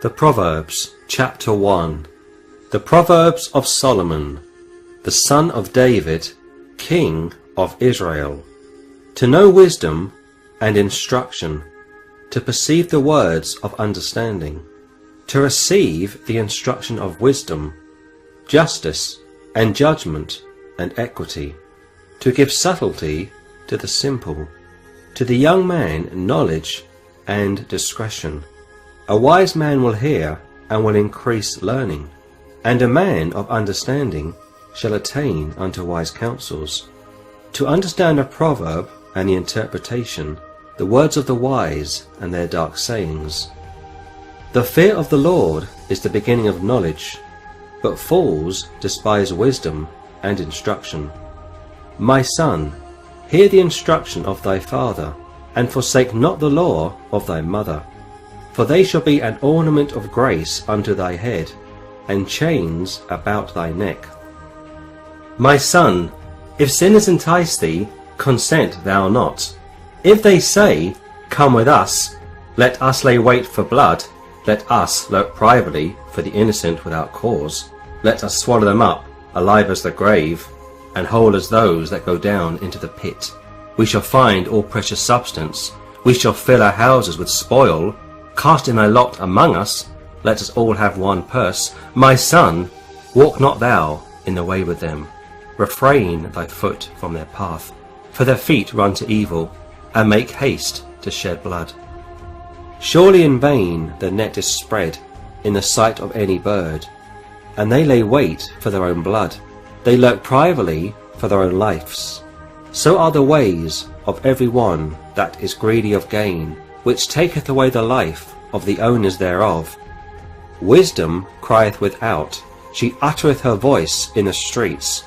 The Proverbs, chapter 1. The Proverbs of Solomon, the son of David, king of Israel. To know wisdom and instruction, to perceive the words of understanding, to receive the instruction of wisdom, justice and judgment and equity, to give subtlety to the simple, to the young man knowledge and discretion. A wise man will hear and will increase learning, and a man of understanding shall attain unto wise counsels. To understand a proverb and the interpretation, the words of the wise and their dark sayings. The fear of the Lord is the beginning of knowledge, but fools despise wisdom and instruction. My son, hear the instruction of thy father, and forsake not the law of thy mother. For they shall be an ornament of grace unto thy head, and chains about thy neck. My son, if sinners entice thee, consent thou not. If they say, Come with us, let us lay wait for blood, let us lurk privately for the innocent without cause, let us swallow them up, alive as the grave, and whole as those that go down into the pit. We shall find all precious substance, we shall fill our houses with spoil. Cast in thy lot among us, let us all have one purse. My son, walk not thou in the way with them, refrain thy foot from their path, for their feet run to evil, and make haste to shed blood. Surely in vain the net is spread in the sight of any bird, and they lay wait for their own blood, they lurk privately for their own lives. So are the ways of every one that is greedy of gain, which taketh away the life of the owners thereof. Wisdom crieth without, she uttereth her voice in the streets.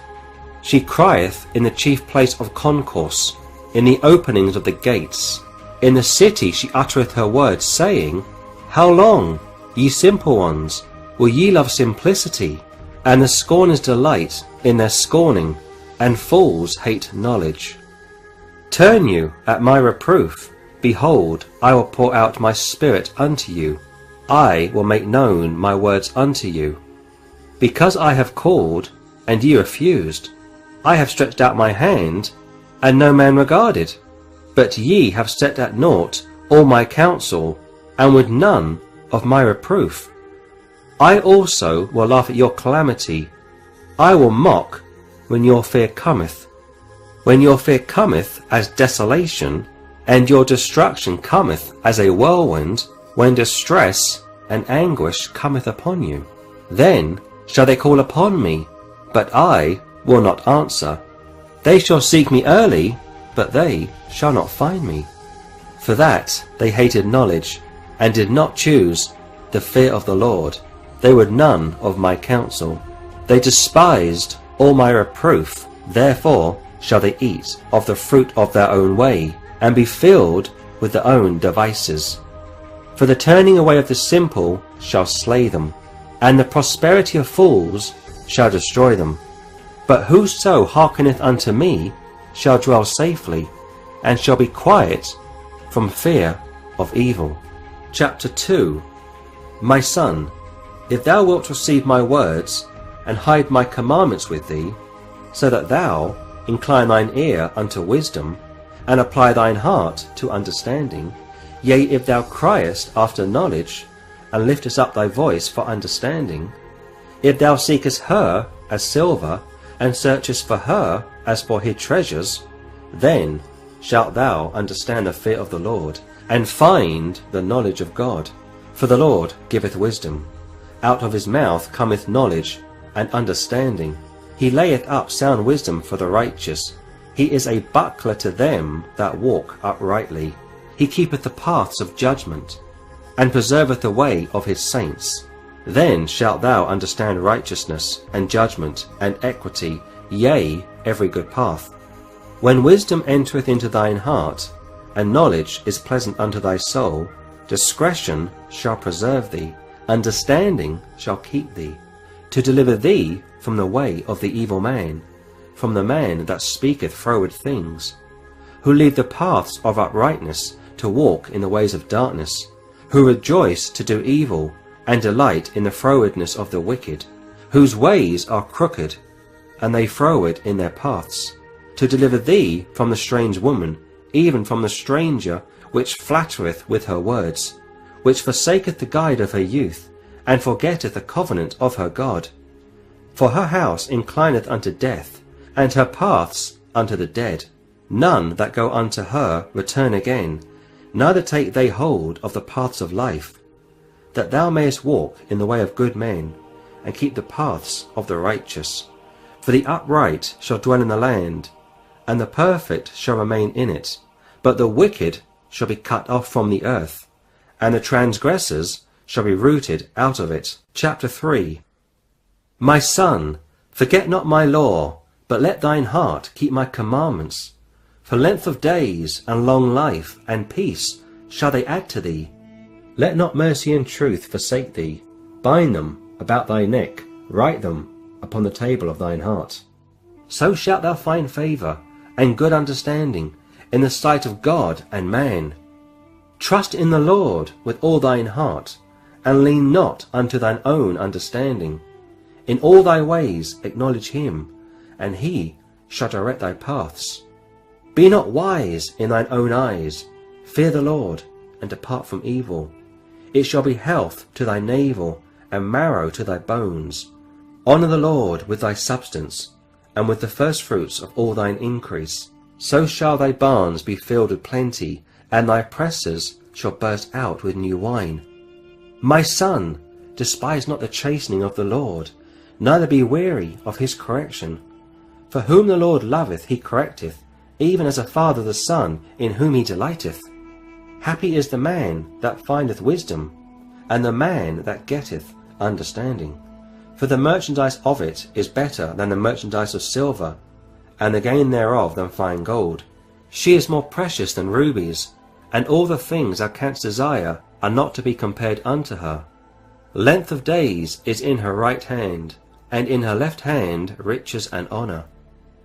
She crieth in the chief place of concourse, in the openings of the gates. In the city she uttereth her words, saying, How long, ye simple ones, will ye love simplicity? And the scorners delight in their scorning, and fools hate knowledge. Turn you at my reproof. Behold, I will pour out my spirit unto you. I will make known my words unto you. Because I have called, and ye refused, I have stretched out my hand, and no man regarded. But ye have set at naught all my counsel, and would none of my reproof. I also will laugh at your calamity. I will mock when your fear cometh. When your fear cometh as desolation, and your destruction cometh as a whirlwind, when distress and anguish cometh upon you. Then shall they call upon me, but I will not answer. They shall seek me early, but they shall not find me. For that they hated knowledge, and did not choose the fear of the Lord. They would none of my counsel. They despised all my reproof. Therefore shall they eat of the fruit of their own way, and be filled with their own devices. For the turning away of the simple shall slay them, and the prosperity of fools shall destroy them. But whoso hearkeneth unto me shall dwell safely, and shall be quiet from fear of evil. Chapter 2. My son, if thou wilt receive my words, and hide my commandments with thee, so that thou incline thine ear unto wisdom, and apply thine heart to understanding, yea, if thou criest after knowledge, and liftest up thy voice for understanding, if thou seekest her as silver, and searchest for her as for hid treasures, then shalt thou understand the fear of the Lord, and find the knowledge of God. For the Lord giveth wisdom. Out of his mouth cometh knowledge and understanding. He layeth up sound wisdom for the righteous. He is a buckler to them that walk uprightly. He keepeth the paths of judgment, and preserveth the way of his saints. Then shalt thou understand righteousness, and judgment, and equity, yea, every good path. When wisdom entereth into thine heart, and knowledge is pleasant unto thy soul, discretion shall preserve thee, understanding shall keep thee, to deliver thee from the way of the evil man, from the man that speaketh froward things, who leave the paths of uprightness to walk in the ways of darkness, who rejoice to do evil, and delight in the frowardness of the wicked, whose ways are crooked, and they froward in their paths, to deliver thee from the strange woman, even from the stranger which flattereth with her words, which forsaketh the guide of her youth, and forgetteth the covenant of her God. For her house inclineth unto death, and her paths unto the dead. None that go unto her return again, neither take they hold of the paths of life, that thou mayest walk in the way of good men, and keep the paths of the righteous. For the upright shall dwell in the land, and the perfect shall remain in it, but the wicked shall be cut off from the earth, and the transgressors shall be rooted out of it. Chapter 3. My son, forget not my law, but let thine heart keep my commandments. For length of days, and long life, and peace shall they add to thee. Let not mercy and truth forsake thee. Bind them about thy neck, write them upon the table of thine heart. So shalt thou find favour and good understanding in the sight of God and man. Trust in the Lord with all thine heart, and lean not unto thine own understanding. In all thy ways acknowledge him, and he shall direct thy paths. Be not wise in thine own eyes. Fear the Lord, and depart from evil. It shall be health to thy navel, and marrow to thy bones. Honour the Lord with thy substance, and with the firstfruits of all thine increase. So shall thy barns be filled with plenty, and thy presses shall burst out with new wine. My son, despise not the chastening of the Lord, neither be weary of his correction. For whom the Lord loveth he correcteth, even as a father the son in whom he delighteth. Happy is the man that findeth wisdom, and the man that getteth understanding. For the merchandise of it is better than the merchandise of silver, and the gain thereof than fine gold. She is more precious than rubies, and all the things thou canst desire are not to be compared unto her. Length of days is in her right hand, and in her left hand riches and honour.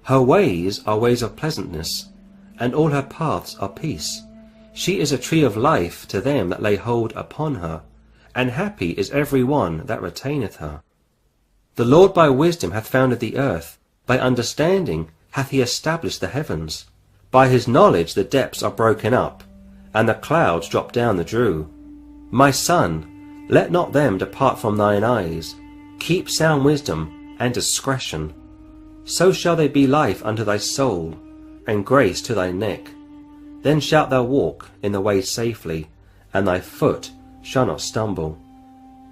Her ways are ways of pleasantness, and all her paths are peace. She is a tree of life to them that lay hold upon her, and happy is every one that retaineth her. The Lord by wisdom hath founded the earth, by understanding hath he established the heavens. By his knowledge the depths are broken up, and the clouds drop down the dew. My son, let not them depart from thine eyes. Keep sound wisdom and discretion. So shall they be life unto thy soul, and grace to thy neck. Then shalt thou walk in the way safely, and thy foot shall not stumble.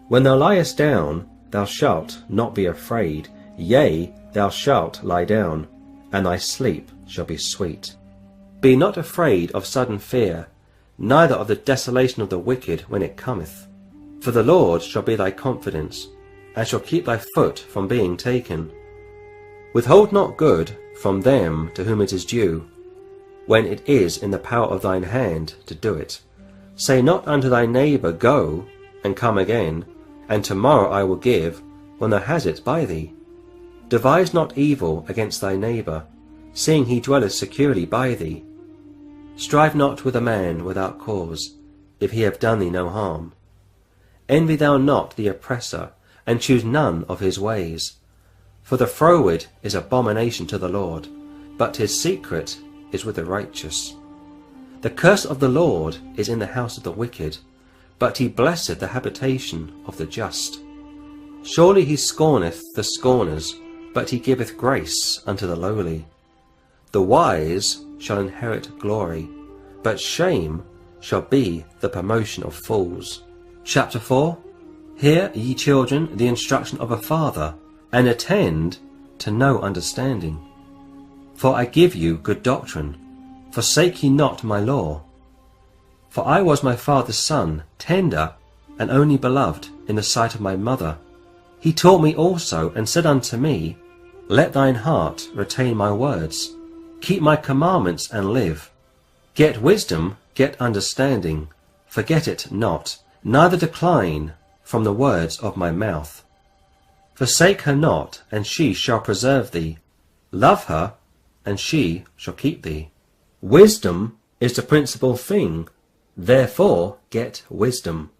When thou liest down, thou shalt not be afraid. Yea, thou shalt lie down, and thy sleep shall be sweet. Be not afraid of sudden fear, neither of the desolation of the wicked when it cometh. For the Lord shall be thy confidence, and shall keep thy foot from being taken. Withhold not good from them to whom it is due, when it is in the power of thine hand to do it. Say not unto thy neighbour, Go, and come again, and tomorrow I will give, when thou hast it by thee. Devise not evil against thy neighbour, seeing he dwelleth securely by thee. Strive not with a man without cause, if he have done thee no harm. Envy thou not the oppressor, and choose none of his ways. For the froward is abomination to the Lord, but his secret is with the righteous. The curse of the Lord is in the house of the wicked, but he blesseth the habitation of the just. Surely he scorneth the scorners, but he giveth grace unto the lowly. The wise shall inherit glory, but shame shall be the promotion of fools. Chapter 4. Hear, ye children, the instruction of a father, and attend to know understanding. For I give you good doctrine. Forsake ye not my law. For I was my father's son, tender and only beloved in the sight of my mother. He taught me also, and said unto me, Let thine heart retain my words. Keep my commandments and live. Get wisdom, get understanding. Forget it not, neither decline from the words of my mouth. Forsake her not, and she shall preserve thee. Love her, and she shall keep thee. Wisdom is the principal thing, therefore get wisdom,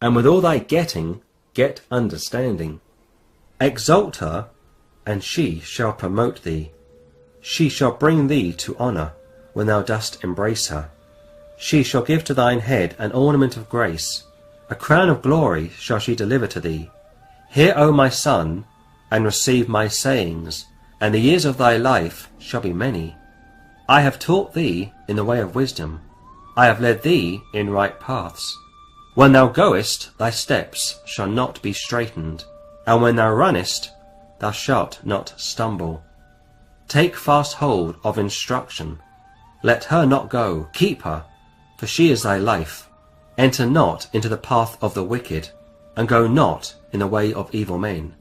and with all thy getting, get understanding. Exalt her, and she shall promote thee. She shall bring thee to honour, when thou dost embrace her. She shall give to thine head an ornament of grace, a crown of glory shall she deliver to thee. Hear, O my son, and receive my sayings, and the years of thy life shall be many. I have taught thee in the way of wisdom, I have led thee in right paths. When thou goest, thy steps shall not be straitened, and when thou runnest, thou shalt not stumble. Take fast hold of instruction, let her not go, keep her, for she is thy life. Enter not into the path of the wicked, and go not in the way of evil men.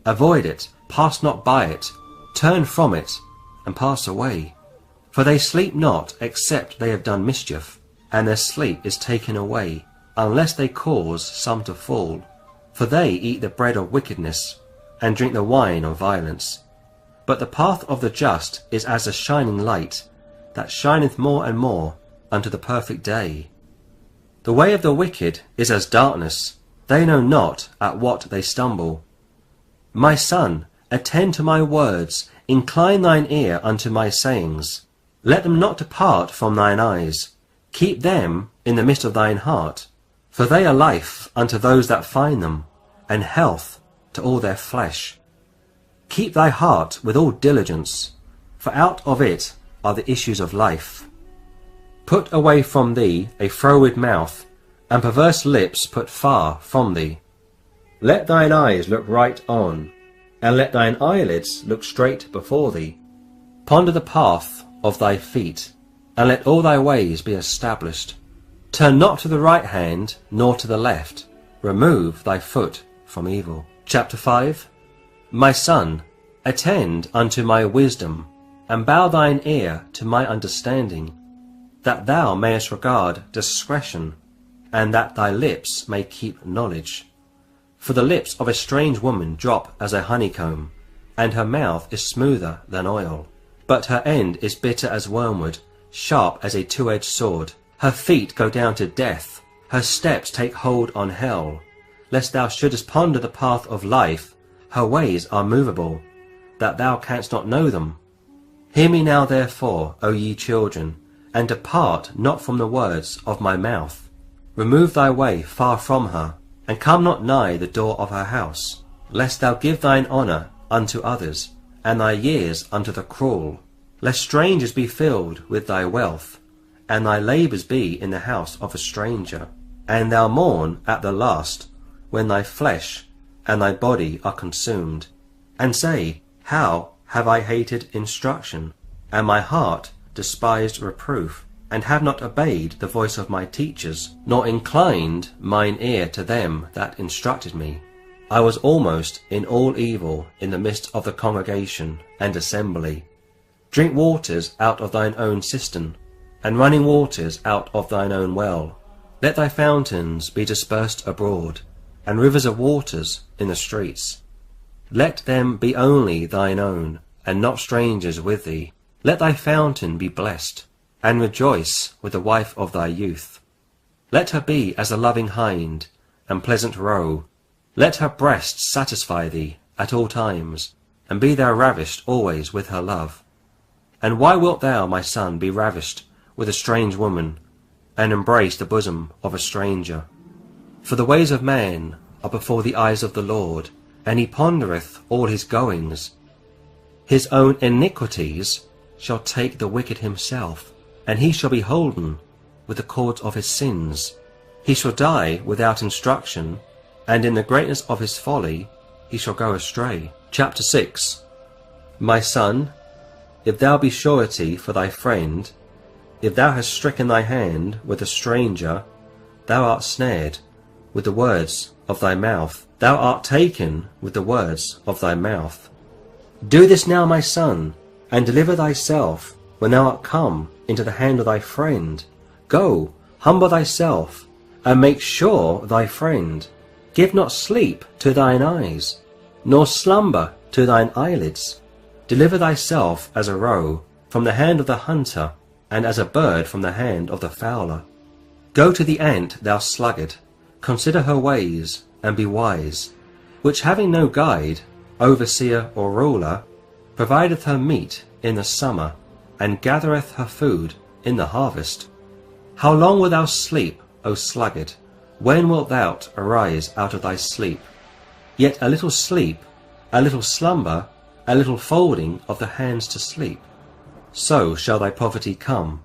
Avoid it, pass not by it, turn from it, and pass away. For they sleep not except they have done mischief, and their sleep is taken away, unless they cause some to fall. For they eat the bread of wickedness, and drink the wine of violence. But the path of the just is as a shining light, that shineth more and more unto the perfect day. The way of the wicked is as darkness, they know not at what they stumble. My son, attend to my words, incline thine ear unto my sayings. Let them not depart from thine eyes, keep them in the midst of thine heart, for they are life unto those that find them, and health to all their flesh. Keep thy heart with all diligence, for out of it are the issues of life. Put away from thee a froward mouth, and perverse lips put far from thee. Let thine eyes look right on, and let thine eyelids look straight before thee. Ponder the path of thy feet, and let all thy ways be established. Turn not to the right hand, nor to the left. Remove thy foot from evil. Chapter 5. My son, attend unto my wisdom, and bow thine ear to my understanding, that thou mayest regard discretion, and that thy lips may keep knowledge. For the lips of a strange woman drop as a honeycomb, and her mouth is smoother than oil. But her end is bitter as wormwood, sharp as a two-edged sword. Her feet go down to death, her steps take hold on hell. Lest thou shouldest ponder the path of life, her ways are movable, that thou canst not know them. Hear me now therefore, O ye children, and depart not from the words of my mouth. Remove thy way far from her, and come not nigh the door of her house, lest thou give thine honour unto others, and thy years unto the cruel. Lest strangers be filled with thy wealth, and thy labours be in the house of a stranger, and thou mourn at the last, when thy flesh and thy body are consumed, and say, How have I hated instruction, and my heart despised reproof, and have not obeyed the voice of my teachers, nor inclined mine ear to them that instructed me. I was almost in all evil in the midst of the congregation and assembly. Drink waters out of thine own cistern, and running waters out of thine own well. Let thy fountains be dispersed abroad, and rivers of waters in the streets. Let them be only thine own, and not strangers with thee. Let thy fountain be blessed, and rejoice with the wife of thy youth. Let her be as a loving hind, and pleasant roe. Let her breasts satisfy thee at all times, and be thou ravished always with her love. And why wilt thou, my son, be ravished with a strange woman, and embrace the bosom of a stranger? For the ways of man are before the eyes of the Lord, and he pondereth all his goings. His own iniquities shall take the wicked himself, and he shall be holden with the cords of his sins. He shall die without instruction, and in the greatness of his folly he shall go astray. Chapter 6. My son, if thou be surety for thy friend, if thou hast stricken thy hand with a stranger, thou art snared with the words of thy mouth. Thou art taken with the words of thy mouth. Do this now, my son, and deliver thyself when thou art come into the hand of thy friend. Go, humble thyself, and make sure thy friend. Give not sleep to thine eyes, nor slumber to thine eyelids. Deliver thyself as a roe from the hand of the hunter, and as a bird from the hand of the fowler. Go to the ant, thou sluggard, Consider her ways, and be wise, which having no guide, overseer, or ruler, provideth her meat in the summer, and gathereth her food in the harvest. How long wilt thou sleep, O sluggard? When wilt thou arise out of thy sleep? Yet a little sleep, a little slumber, a little folding of the hands to sleep. So shall thy poverty come,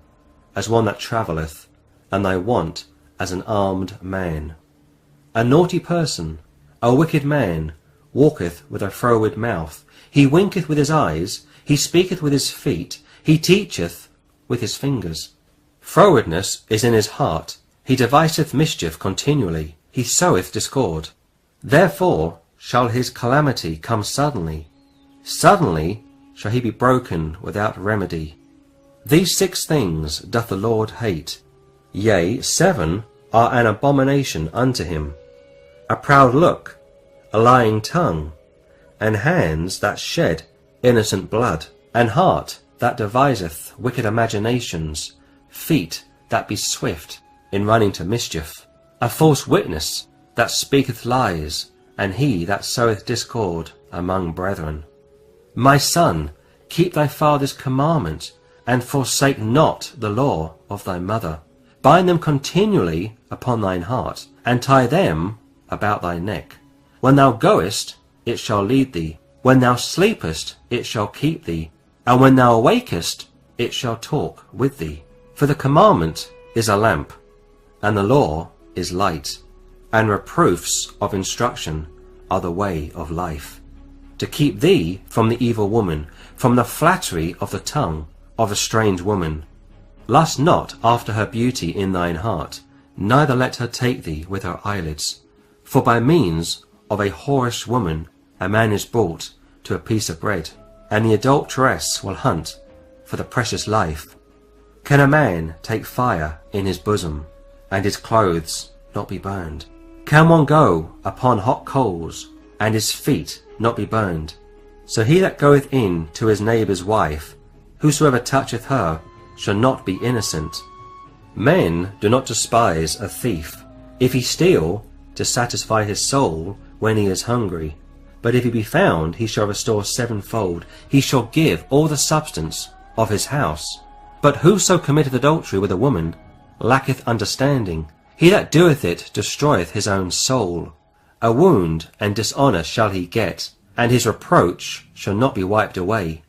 as one that travelleth, and thy want as an armed man. A naughty person, a wicked man, walketh with a froward mouth. He winketh with his eyes, he speaketh with his feet, he teacheth with his fingers. Frowardness is in his heart, he deviseth mischief continually, he soweth discord. Therefore shall his calamity come suddenly. Suddenly shall he be broken without remedy. These 6 things doth the Lord hate, yea, 7 are an abomination unto him: a proud look, a lying tongue, and hands that shed innocent blood, an heart that deviseth wicked imaginations, feet that be swift in running to mischief, a false witness that speaketh lies, and he that soweth discord among brethren. My son, keep thy father's commandment, and forsake not the law of thy mother. Bind them continually upon thine heart, and tie them about thy neck. When thou goest, it shall lead thee. When thou sleepest, it shall keep thee. And when thou awakest, it shall talk with thee. For the commandment is a lamp, and the law is light, and reproofs of instruction are the way of life. To keep thee from the evil woman, from the flattery of the tongue of a strange woman. Lust not after her beauty in thine heart, neither let her take thee with her eyelids. For by means of a whorish woman a man is brought to a piece of bread, and the adulteress will hunt for the precious life. Can a man take fire in his bosom, and his clothes not be burned? Can one go upon hot coals, and his feet not be burned? So he that goeth in to his neighbour's wife, whosoever toucheth her, shall not be innocent. Men do not despise a thief, if he steal, to satisfy his soul when he is hungry. But if he be found, he shall restore 7-fold. He shall give all the substance of his house. But whoso committeth adultery with a woman lacketh understanding. He that doeth it destroyeth his own soul. A wound and dishonour shall he get, and his reproach shall not be wiped away.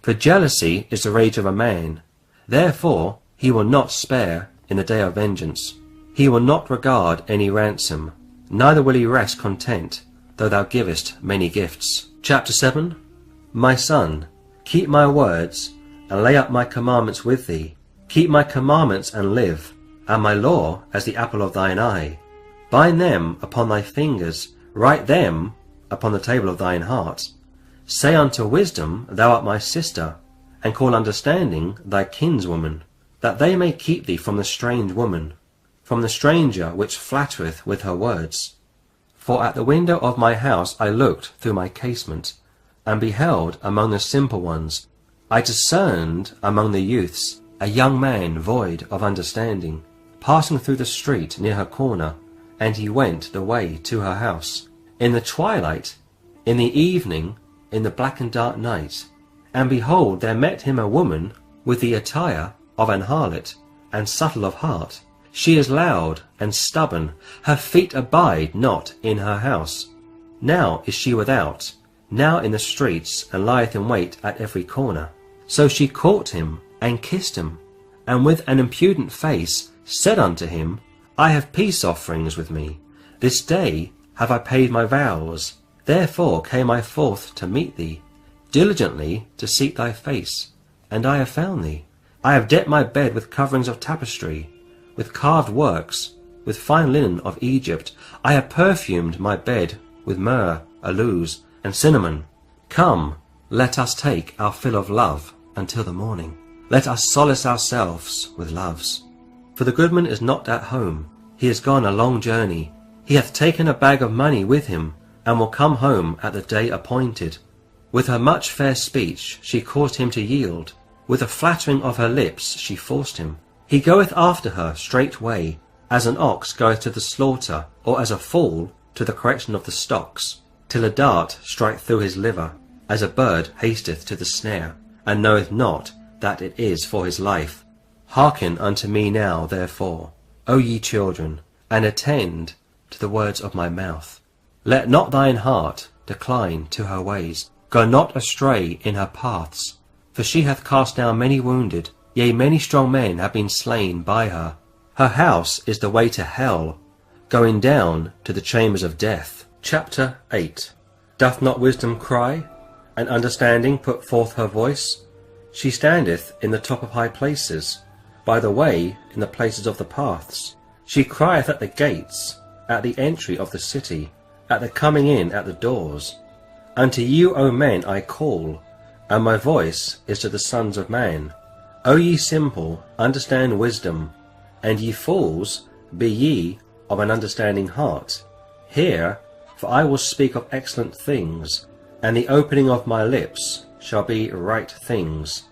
For jealousy is the rage of a man. Therefore he will not spare in the day of vengeance. He will not regard any ransom, neither will he rest content, though thou givest many gifts. Chapter 7. My son, keep my words, and lay up my commandments with thee. Keep my commandments and live, and my law as the apple of thine eye. Bind them upon thy fingers, write them upon the table of thine heart. Say unto wisdom, thou art my sister, and call understanding thy kinswoman, that they may keep thee from the strange woman, from the stranger which flattereth with her words. For at the window of my house I looked through my casement, and beheld among the simple ones, I discerned among the youths a young man void of understanding, passing through the street near her corner, and he went the way to her house. In the twilight, in the evening, in the black and dark night, and behold, there met him a woman with the attire of an harlot, and subtle of heart. She is loud and stubborn, her feet abide not in her house. Now is she without, now in the streets, and lieth in wait at every corner. So she caught him, and kissed him, and with an impudent face said unto him, I have peace offerings with me. This day have I paid my vows. Therefore came I forth to meet thee, diligently to seek thy face, and I have found thee. I have decked my bed with coverings of tapestry, with carved works, with fine linen of Egypt. I have perfumed my bed with myrrh, aloes, and cinnamon. Come, let us take our fill of love until the morning. Let us solace ourselves with loves. For the goodman is not at home. He is gone a long journey. He hath taken a bag of money with him, and will come home at the day appointed. With her much fair speech she caused him to yield. With the flattering of her lips she forced him. He goeth after her straightway, as an ox goeth to the slaughter, or as a fool to the correction of the stocks, till a dart strike through his liver, as a bird hasteth to the snare, and knoweth not that it is for his life. Hearken unto me now, therefore, O ye children, and attend to the words of my mouth. Let not thine heart decline to her ways, go not astray in her paths. For she hath cast down many wounded, yea, many strong men have been slain by her. Her house is the way to hell, going down to the chambers of death. Chapter 8. Doth not wisdom cry, and understanding put forth her voice? She standeth in the top of high places, by the way in the places of the paths. She crieth at the gates, at the entry of the city, at the coming in at the doors. Unto you, O men, I call, and my voice is to the sons of man. O ye simple, understand wisdom, and ye fools, be ye of an understanding heart. Hear, for I will speak of excellent things, and the opening of my lips shall be right things.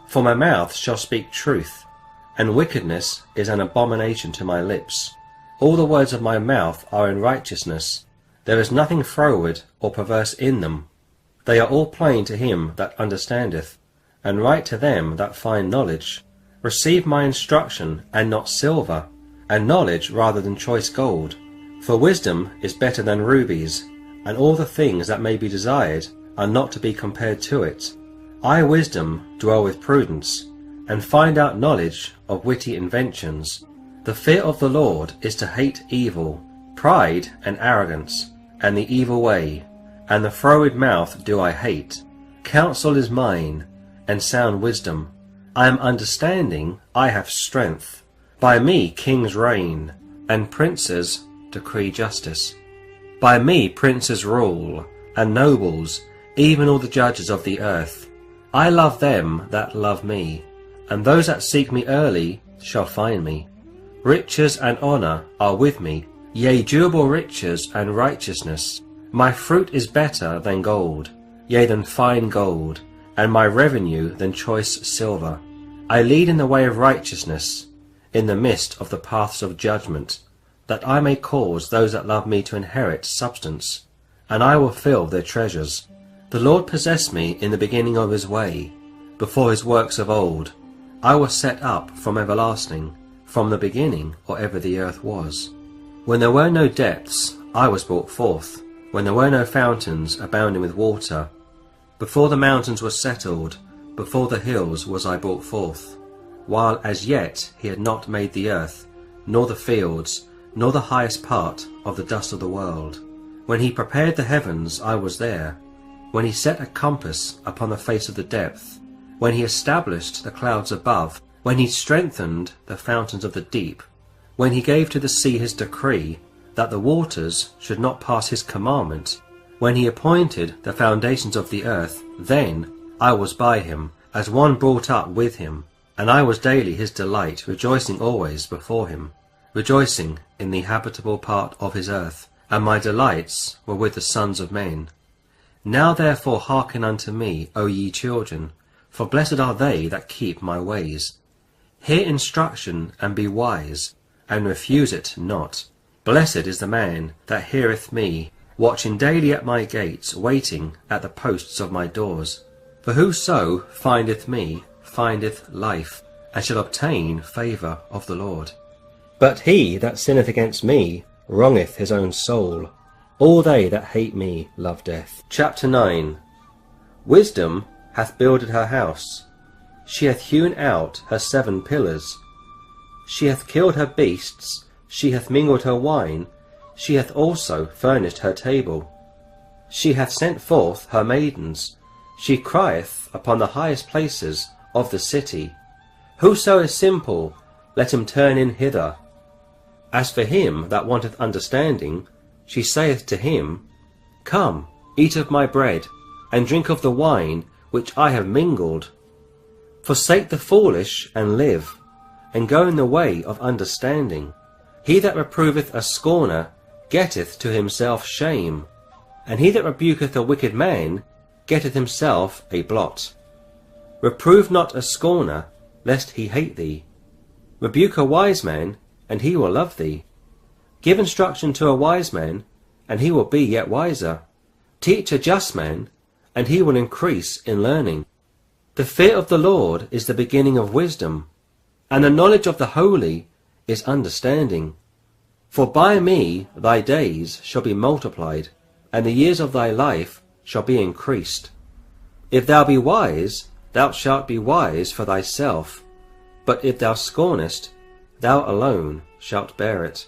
For my mouth shall speak truth, and wickedness is an abomination to my lips. All the words of my mouth are in righteousness. There is nothing froward or perverse in them. They are all plain to him that understandeth, and right to them that find knowledge. Receive my instruction, and not silver, and knowledge rather than choice gold. For wisdom is better than rubies, and all the things that may be desired are not to be compared to it. I, wisdom, dwell with prudence, and find out knowledge of witty inventions. The fear of the Lord is to hate evil, pride and arrogance, and the evil way, and the froward mouth do I hate. Counsel is mine, and sound wisdom. I am understanding, I have strength. By me kings reign, and princes decree justice. By me princes rule, and nobles, even all the judges of the earth. I love them that love me, and those that seek me early shall find me. Riches and honour are with me, yea, durable riches and righteousness. My fruit is better than gold, yea, than fine gold, and my revenue than choice silver. I lead in the way of righteousness, in the midst of the paths of judgment, that I may cause those that love me to inherit substance, and I will fill their treasures. The Lord possessed me in the beginning of his way, before his works of old. I was set up from everlasting, from the beginning, or ever the earth was. When there were no depths, I was brought forth, when there were no fountains abounding with water. Before the mountains were settled, before the hills was I brought forth, while as yet he had not made the earth, nor the fields, nor the highest part of the dust of the world. When he prepared the heavens, I was there, when he set a compass upon the face of the depth, when he established the clouds above, when he strengthened the fountains of the deep, when he gave to the sea his decree, that the waters should not pass his commandment, when he appointed the foundations of the earth, then I was by him, as one brought up with him, and I was daily his delight, rejoicing always before him, rejoicing in the habitable part of his earth, and my delights were with the sons of men. Now therefore hearken unto me, O ye children, for blessed are they that keep my ways. Hear instruction, and be wise, and refuse it not. Blessed is the man that heareth me, watching daily at my gates, waiting at the posts of my doors. For whoso findeth me findeth life, and shall obtain favour of the Lord. But he that sinneth against me wrongeth his own soul. All they that hate me love death. Chapter 9. Wisdom hath builded her house. She hath hewn out her 7 pillars. She hath killed her beasts, she hath mingled her wine, she hath also furnished her table. She hath sent forth her maidens, she crieth upon the highest places of the city. Whoso is simple, let him turn in hither. As for him that wanteth understanding, she saith to him, Come, eat of my bread, and drink of the wine which I have mingled. Forsake the foolish, and live, and go in the way of understanding. He that reproveth a scorner getteth to himself shame, and he that rebuketh a wicked man getteth himself a blot. Reprove not a scorner, lest he hate thee. Rebuke a wise man, and he will love thee. Give instruction to a wise man, and he will be yet wiser. Teach a just man, and he will increase in learning. The fear of the Lord is the beginning of wisdom, and the knowledge of the holy is understanding. For by me thy days shall be multiplied, and the years of thy life shall be increased. If thou be wise, thou shalt be wise for thyself, but if thou scornest, thou alone shalt bear it.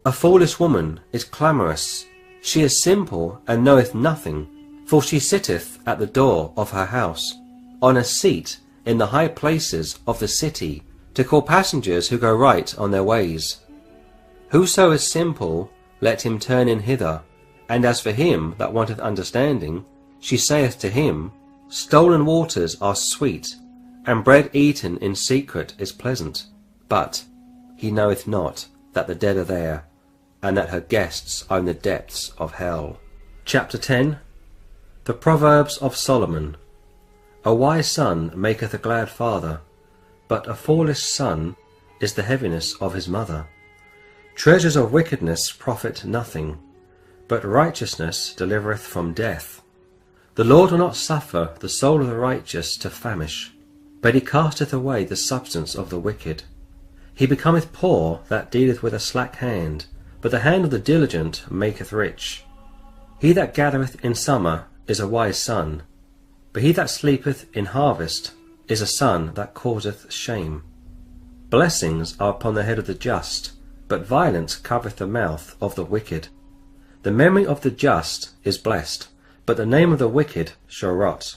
A foolish woman is clamorous, she is simple and knoweth nothing, for she sitteth at the door of her house, on a seat in the high places of the city, to call passengers who go right on their ways. Whoso is simple, let him turn in hither, and as for him that wanteth understanding, she saith to him, Stolen waters are sweet, and bread eaten in secret is pleasant. But he knoweth not that the dead are there, and that her guests are in the depths of hell. Chapter 10. The Proverbs of Solomon. A wise son maketh a glad father, but a foolish son is the heaviness of his mother. Treasures of wickedness profit nothing, but righteousness delivereth from death. The Lord will not suffer the soul of the righteous to famish, but he casteth away the substance of the wicked. He becometh poor that dealeth with a slack hand, but the hand of the diligent maketh rich. He that gathereth in summer is a wise son, but he that sleepeth in harvest is a son that causeth shame. Blessings are upon the head of the just, but violence covereth the mouth of the wicked. The memory of the just is blessed, but the name of the wicked shall rot.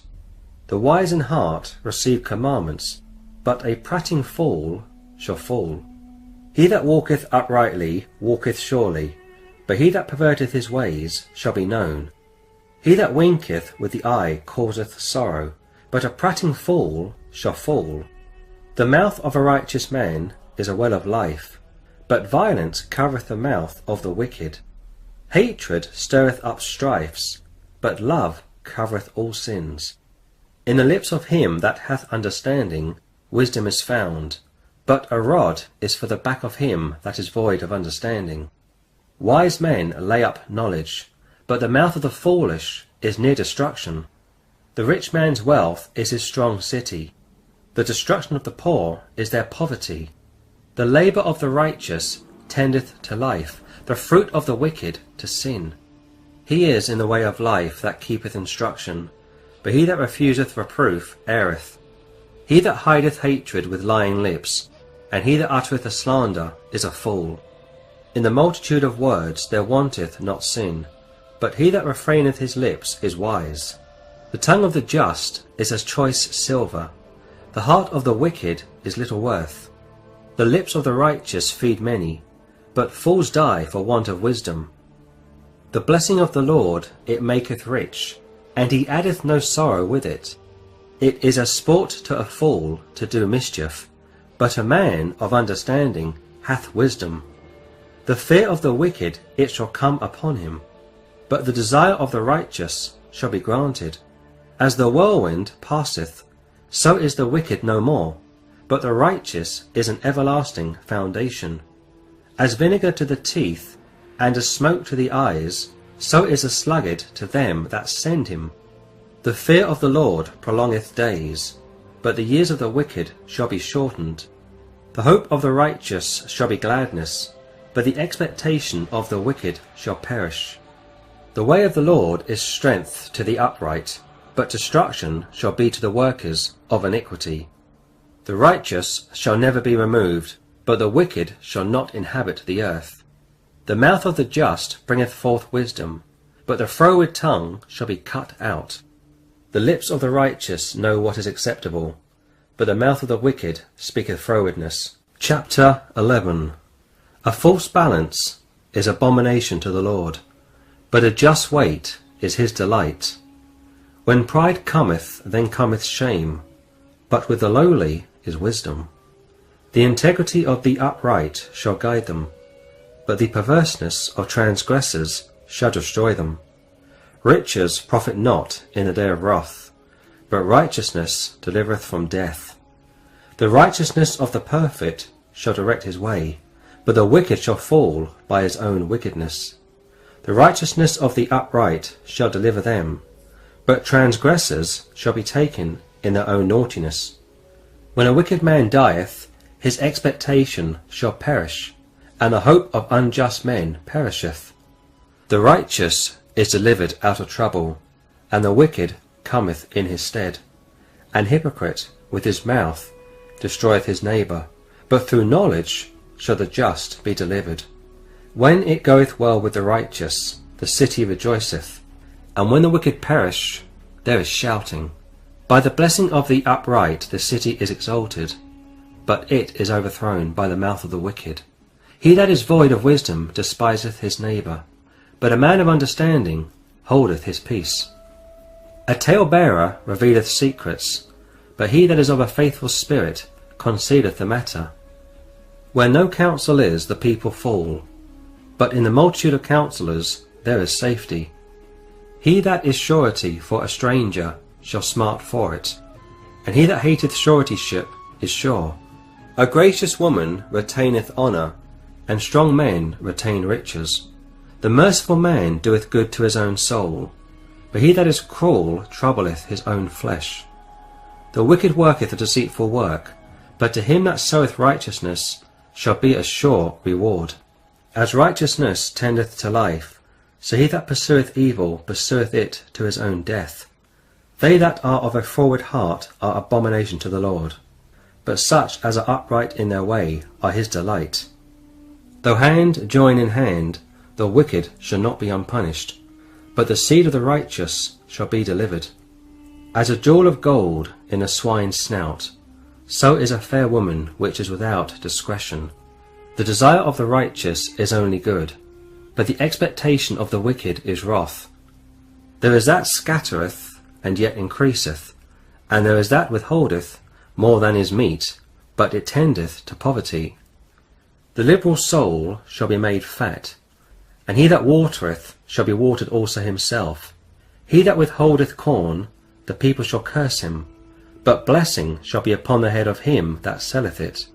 The wise in heart receive commandments, but a prating fool shall fall. He that walketh uprightly walketh surely, but he that perverteth his ways shall be known. He that winketh with the eye causeth sorrow, but a prating fool shall fall. The mouth of a righteous man is a well of life, but violence covereth the mouth of the wicked. Hatred stirreth up strifes, but love covereth all sins. In the lips of him that hath understanding wisdom is found, but a rod is for the back of him that is void of understanding. Wise men lay up knowledge, but the mouth of the foolish is near destruction. The rich man's wealth is his strong city. The destruction of the poor is their poverty. The labour of the righteous tendeth to life, the fruit of the wicked to sin. He is in the way of life that keepeth instruction, but he that refuseth reproof erreth. He that hideth hatred with lying lips, and he that uttereth a slander is a fool. In the multitude of words there wanteth not sin, but he that refraineth his lips is wise. The tongue of the just is as choice silver, the heart of the wicked is little worth. The lips of the righteous feed many, but fools die for want of wisdom. The blessing of the Lord it maketh rich, and he addeth no sorrow with it. It is as sport to a fool to do mischief, but a man of understanding hath wisdom. The fear of the wicked it shall come upon him, but the desire of the righteous shall be granted. As the whirlwind passeth, so is the wicked no more, but the righteous is an everlasting foundation. As vinegar to the teeth, and as smoke to the eyes, so is a sluggard to them that send him. The fear of the Lord prolongeth days, but the years of the wicked shall be shortened. The hope of the righteous shall be gladness, but the expectation of the wicked shall perish. The way of the Lord is strength to the upright, but destruction shall be to the workers of iniquity. The righteous shall never be removed, but the wicked shall not inhabit the earth. The mouth of the just bringeth forth wisdom, but the froward tongue shall be cut out. The lips of the righteous know what is acceptable, but the mouth of the wicked speaketh frowardness. Chapter 11. A false balance is abomination to the Lord, but a just weight is his delight. When pride cometh, then cometh shame, but with the lowly is wisdom. The integrity of the upright shall guide them, but the perverseness of transgressors shall destroy them. Riches profit not in the day of wrath, but righteousness delivereth from death. The righteousness of the perfect shall direct his way, but the wicked shall fall by his own wickedness. The righteousness of the upright shall deliver them, but transgressors shall be taken in their own naughtiness. When a wicked man dieth, his expectation shall perish, and the hope of unjust men perisheth. The righteous is delivered out of trouble, and the wicked cometh in his stead. An hypocrite with his mouth destroyeth his neighbour, but through knowledge shall the just be delivered. When it goeth well with the righteous, the city rejoiceth, and when the wicked perish, there is shouting. By the blessing of the upright the city is exalted, but it is overthrown by the mouth of the wicked. He that is void of wisdom despiseth his neighbour, but a man of understanding holdeth his peace. A talebearer revealeth secrets, but he that is of a faithful spirit concealeth the matter. Where no counsel is, the people fall, but in the multitude of counsellors there is safety. He that is surety for a stranger shall smart for it, and he that hateth suretyship is sure. A gracious woman retaineth honour, and strong men retain riches. The merciful man doeth good to his own soul, but he that is cruel troubleth his own flesh. The wicked worketh a deceitful work, but to him that soweth righteousness shall be a sure reward. As righteousness tendeth to life, so he that pursueth evil pursueth it to his own death. They that are of a forward heart are abomination to the Lord, but such as are upright in their way are his delight. Though hand join in hand, the wicked shall not be unpunished, but the seed of the righteous shall be delivered. As a jewel of gold in a swine's snout, so is a fair woman which is without discretion. The desire of the righteous is only good, but the expectation of the wicked is wrath. There is that scattereth, and yet increaseth, and there is that withholdeth more than is meet, but it tendeth to poverty. The liberal soul shall be made fat, and he that watereth shall be watered also himself. He that withholdeth corn, the people shall curse him, but blessing shall be upon the head of him that selleth it.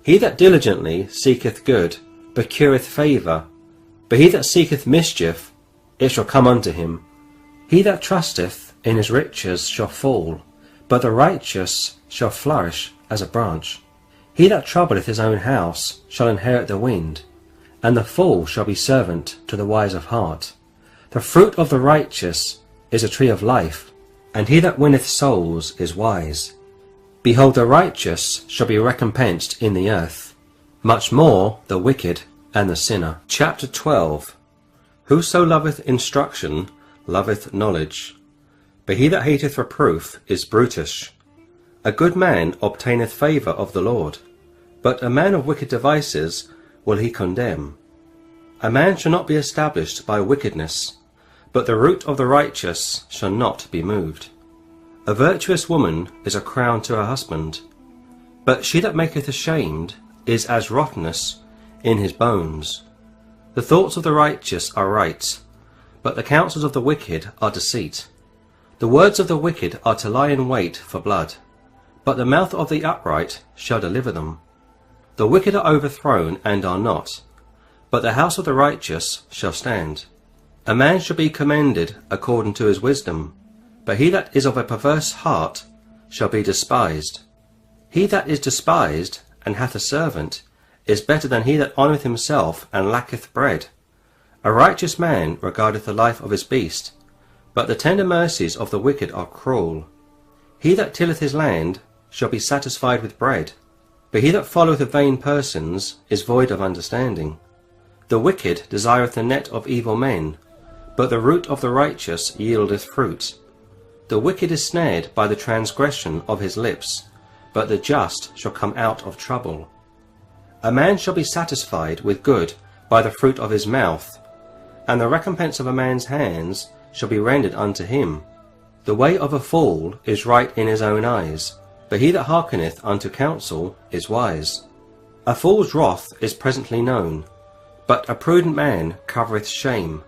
He that diligently seeketh good procureth favour, but he that seeketh mischief, it shall come unto him. He that trusteth in his riches shall fall, but the righteous shall flourish as a branch. He that troubleth his own house shall inherit the wind, and the fool shall be servant to the wise of heart. The fruit of the righteous is a tree of life, and he that winneth souls is wise. Behold, the righteous shall be recompensed in the earth, much more the wicked and the sinner. Chapter 12. Whoso loveth instruction loveth knowledge, but he that hateth reproof is brutish. A good man obtaineth favour of the Lord, but a man of wicked devices will he condemn. A man shall not be established by wickedness, but the root of the righteous shall not be moved. A virtuous woman is a crown to her husband, but she that maketh ashamed is as rottenness in his bones. The thoughts of the righteous are right, but the counsels of the wicked are deceit. The words of the wicked are to lie in wait for blood, but the mouth of the upright shall deliver them. The wicked are overthrown and are not, but the house of the righteous shall stand. A man shall be commended according to his wisdom, but he that is of a perverse heart shall be despised. He that is despised and hath a servant is better than he that honoureth himself and lacketh bread. A righteous man regardeth the life of his beast, but the tender mercies of the wicked are cruel. He that tilleth his land shall be satisfied with bread, but he that followeth vain persons is void of understanding. The wicked desireth the net of evil men, but the root of the righteous yieldeth fruit. The wicked is snared by the transgression of his lips, but the just shall come out of trouble. A man shall be satisfied with good by the fruit of his mouth, and the recompense of a man's hands shall be rendered unto him. The way of a fool is right in his own eyes, but he that hearkeneth unto counsel is wise. A fool's wrath is presently known, but a prudent man covereth shame.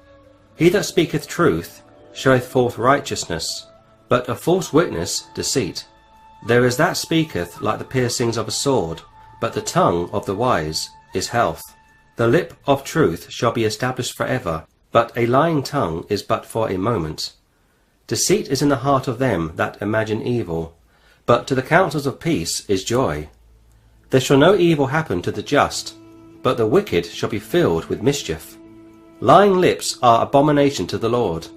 He that speaketh truth showeth forth righteousness, but a false witness deceit. There is that speaketh like the piercings of a sword, but the tongue of the wise is health. The lip of truth shall be established forever, but a lying tongue is but for a moment. Deceit is in the heart of them that imagine evil, but to the counsels of peace is joy. There shall no evil happen to the just, but the wicked shall be filled with mischief. Lying lips are abomination to the Lord,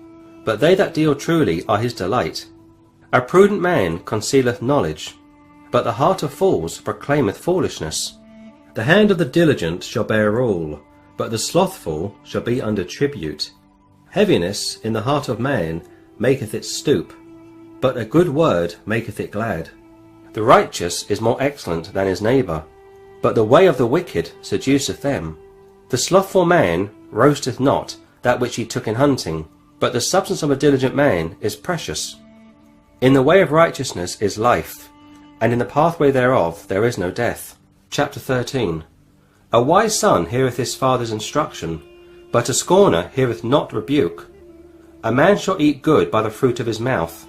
but they that deal truly are his delight. A prudent man concealeth knowledge, but the heart of fools proclaimeth foolishness. The hand of the diligent shall bear rule, but the slothful shall be under tribute. Heaviness in the heart of man maketh it stoop, but a good word maketh it glad. The righteous is more excellent than his neighbour, but the way of the wicked seduceth them. The slothful man roasteth not that which he took in hunting, but the substance of a diligent man is precious. In the way of righteousness is life, and in the pathway thereof there is no death. Chapter 13. A wise son heareth his father's instruction, but a scorner heareth not rebuke. A man shall eat good by the fruit of his mouth,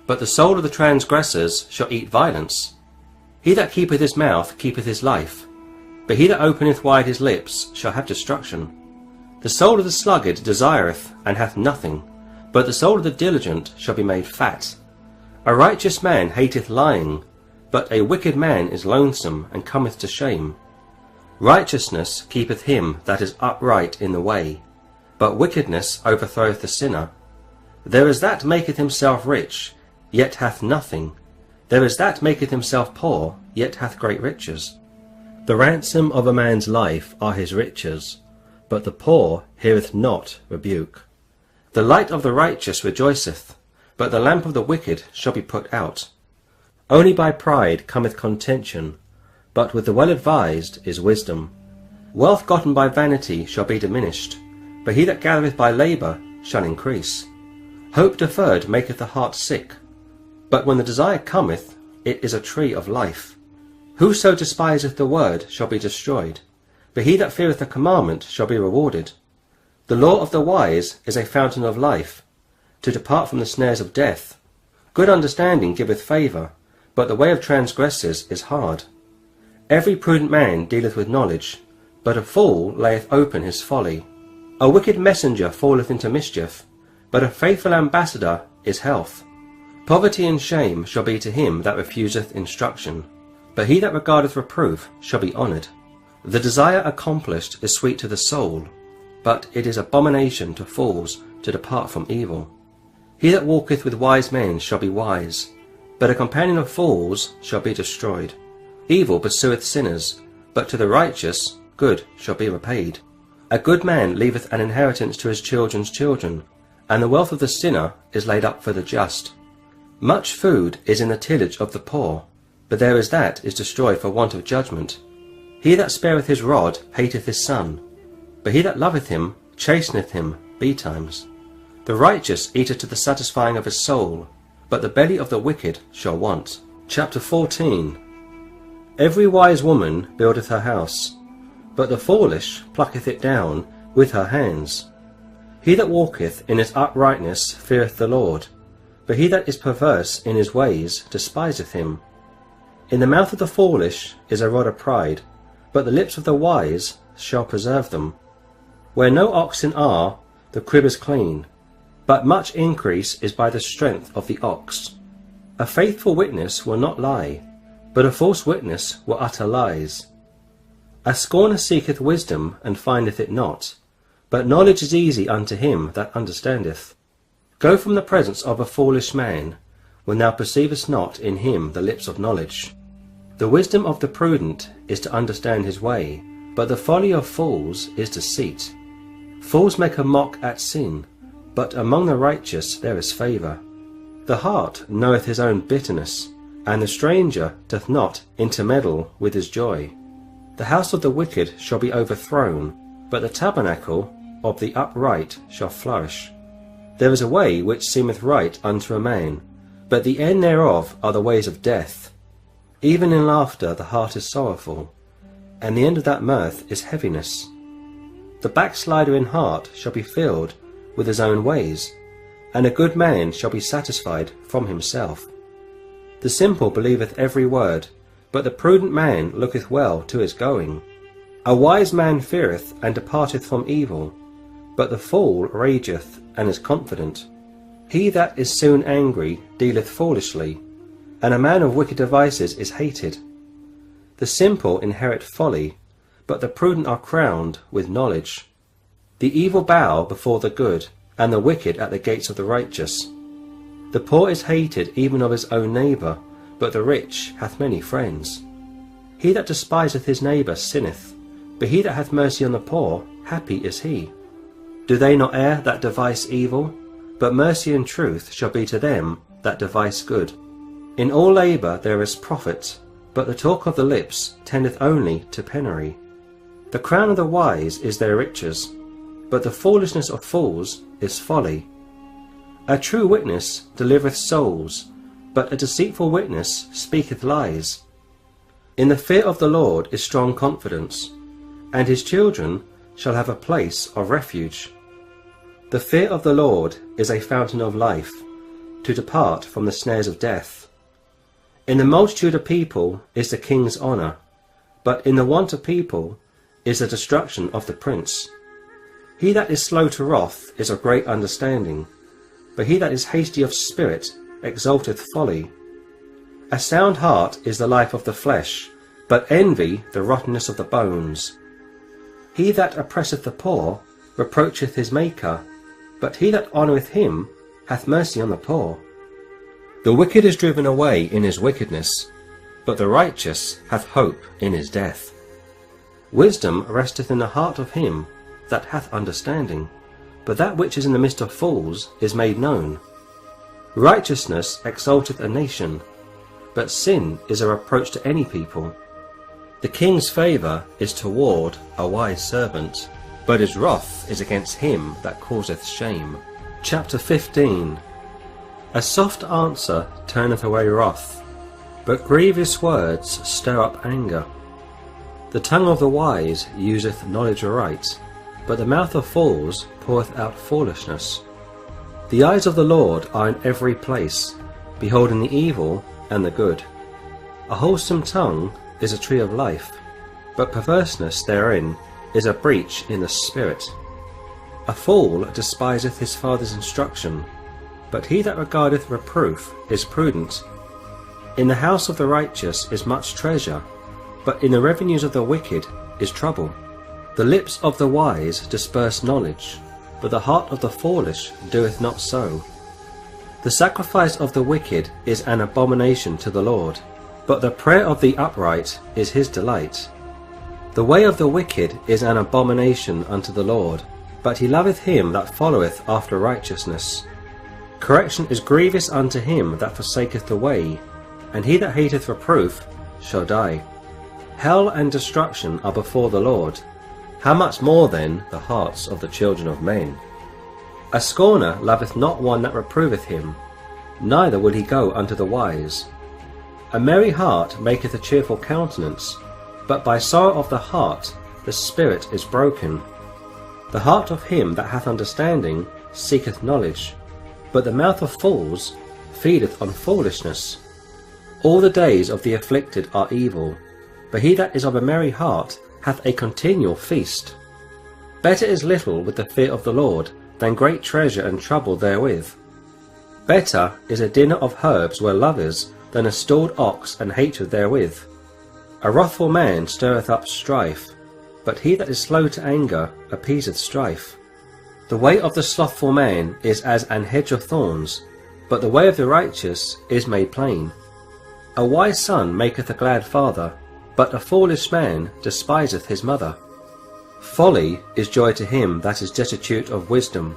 but the soul of the transgressors shall eat violence. He that keepeth his mouth keepeth his life, but he that openeth wide his lips shall have destruction. The soul of the sluggard desireth, and hath nothing, but the soul of the diligent shall be made fat. A righteous man hateth lying, but a wicked man is lonesome, and cometh to shame. Righteousness keepeth him that is upright in the way, but wickedness overthroweth the sinner. There is that maketh himself rich, yet hath nothing. There is that maketh himself poor, yet hath great riches. The ransom of a man's life are his riches, but the poor heareth not rebuke. The light of the righteous rejoiceth, but the lamp of the wicked shall be put out. Only by pride cometh contention, but with the well-advised is wisdom. Wealth gotten by vanity shall be diminished, but he that gathereth by labour shall increase. Hope deferred maketh the heart sick, but when the desire cometh, it is a tree of life. Whoso despiseth the word shall be destroyed, but he that feareth the commandment shall be rewarded. The law of the wise is a fountain of life, to depart from the snares of death. Good understanding giveth favour, but the way of transgressors is hard. Every prudent man dealeth with knowledge, but a fool layeth open his folly. A wicked messenger falleth into mischief, but a faithful ambassador is health. Poverty and shame shall be to him that refuseth instruction, but he that regardeth reproof shall be honoured. The desire accomplished is sweet to the soul, but it is abomination to fools to depart from evil. He that walketh with wise men shall be wise, but a companion of fools shall be destroyed. Evil pursueth sinners, but to the righteous good shall be repaid. A good man leaveth an inheritance to his children's children, and the wealth of the sinner is laid up for the just. Much food is in the tillage of the poor, but there is that is destroyed for want of judgment. He that spareth his rod hateth his son, but he that loveth him chasteneth him betimes. The righteous eateth to the satisfying of his soul, but the belly of the wicked shall want. Chapter 14. Every wise woman buildeth her house, but the foolish plucketh it down with her hands. He that walketh in his uprightness feareth the Lord, but he that is perverse in his ways despiseth him. In the mouth of the foolish is a rod of pride, but the lips of the wise shall preserve them. Where no oxen are, the crib is clean, but much increase is by the strength of the ox. A faithful witness will not lie, but a false witness will utter lies. A scorner seeketh wisdom, and findeth it not, but knowledge is easy unto him that understandeth. Go from the presence of a foolish man, when thou perceivest not in him the lips of knowledge. The wisdom of the prudent is to understand his way, but the folly of fools is deceit. Fools make a mock at sin, but among the righteous there is favour. The heart knoweth his own bitterness, and the stranger doth not intermeddle with his joy. The house of the wicked shall be overthrown, but the tabernacle of the upright shall flourish. There is a way which seemeth right unto a man, but the end thereof are the ways of death. Even in laughter the heart is sorrowful, and the end of that mirth is heaviness. The backslider in heart shall be filled with his own ways, and a good man shall be satisfied from himself. The simple believeth every word, but the prudent man looketh well to his going. A wise man feareth and departeth from evil, but the fool rageth and is confident. He that is soon angry dealeth foolishly, and a man of wicked devices is hated. The simple inherit folly, but the prudent are crowned with knowledge. The evil bow before the good, and the wicked at the gates of the righteous. The poor is hated even of his own neighbour, but the rich hath many friends. He that despiseth his neighbour sinneth, but he that hath mercy on the poor, happy is he. Do they not err that devise evil? But mercy and truth shall be to them that devise good. In all labour there is profit, but the talk of the lips tendeth only to penury. The crown of the wise is their riches, but the foolishness of fools is folly. A true witness delivereth souls, but a deceitful witness speaketh lies. In the fear of the Lord is strong confidence, and his children shall have a place of refuge. The fear of the Lord is a fountain of life, to depart from the snares of death. In the multitude of people is the king's honour, but in the want of people is the destruction of the prince. He that is slow to wrath is of great understanding, but he that is hasty of spirit exalteth folly. A sound heart is the life of the flesh, but envy the rottenness of the bones. He that oppresseth the poor reproacheth his Maker, but he that honoureth him hath mercy on the poor. The wicked is driven away in his wickedness, but the righteous hath hope in his death. Wisdom resteth in the heart of him that hath understanding, but that which is in the midst of fools is made known. Righteousness exalteth a nation, but sin is a reproach to any people. The king's favour is toward a wise servant, but his wrath is against him that causeth shame. Chapter 15. A soft answer turneth away wrath, but grievous words stir up anger. The tongue of the wise useth knowledge aright, but the mouth of fools poureth out foolishness. The eyes of the Lord are in every place, beholding the evil and the good. A wholesome tongue is a tree of life, but perverseness therein is a breach in the spirit. A fool despiseth his father's instruction, but he that regardeth reproof is prudent. In the house of the righteous is much treasure, but in the revenues of the wicked is trouble. The lips of the wise disperse knowledge, but the heart of the foolish doeth not so. The sacrifice of the wicked is an abomination to the Lord, but the prayer of the upright is his delight. The way of the wicked is an abomination unto the Lord, but he loveth him that followeth after righteousness. Correction is grievous unto him that forsaketh the way, and he that hateth reproof shall die. Hell and destruction are before the Lord. How much more then the hearts of the children of men? A scorner loveth not one that reproveth him, neither will he go unto the wise. A merry heart maketh a cheerful countenance, but by sorrow of the heart the spirit is broken. The heart of him that hath understanding seeketh knowledge, but the mouth of fools feedeth on foolishness. All the days of the afflicted are evil, but he that is of a merry heart hath a continual feast. Better is little with the fear of the Lord than great treasure and trouble therewith. Better is a dinner of herbs where love is, than a stored ox and hatred therewith. A wrathful man stirreth up strife, but he that is slow to anger appeaseth strife. The way of the slothful man is as an hedge of thorns, but the way of the righteous is made plain. A wise son maketh a glad father, but a foolish man despiseth his mother. Folly is joy to him that is destitute of wisdom,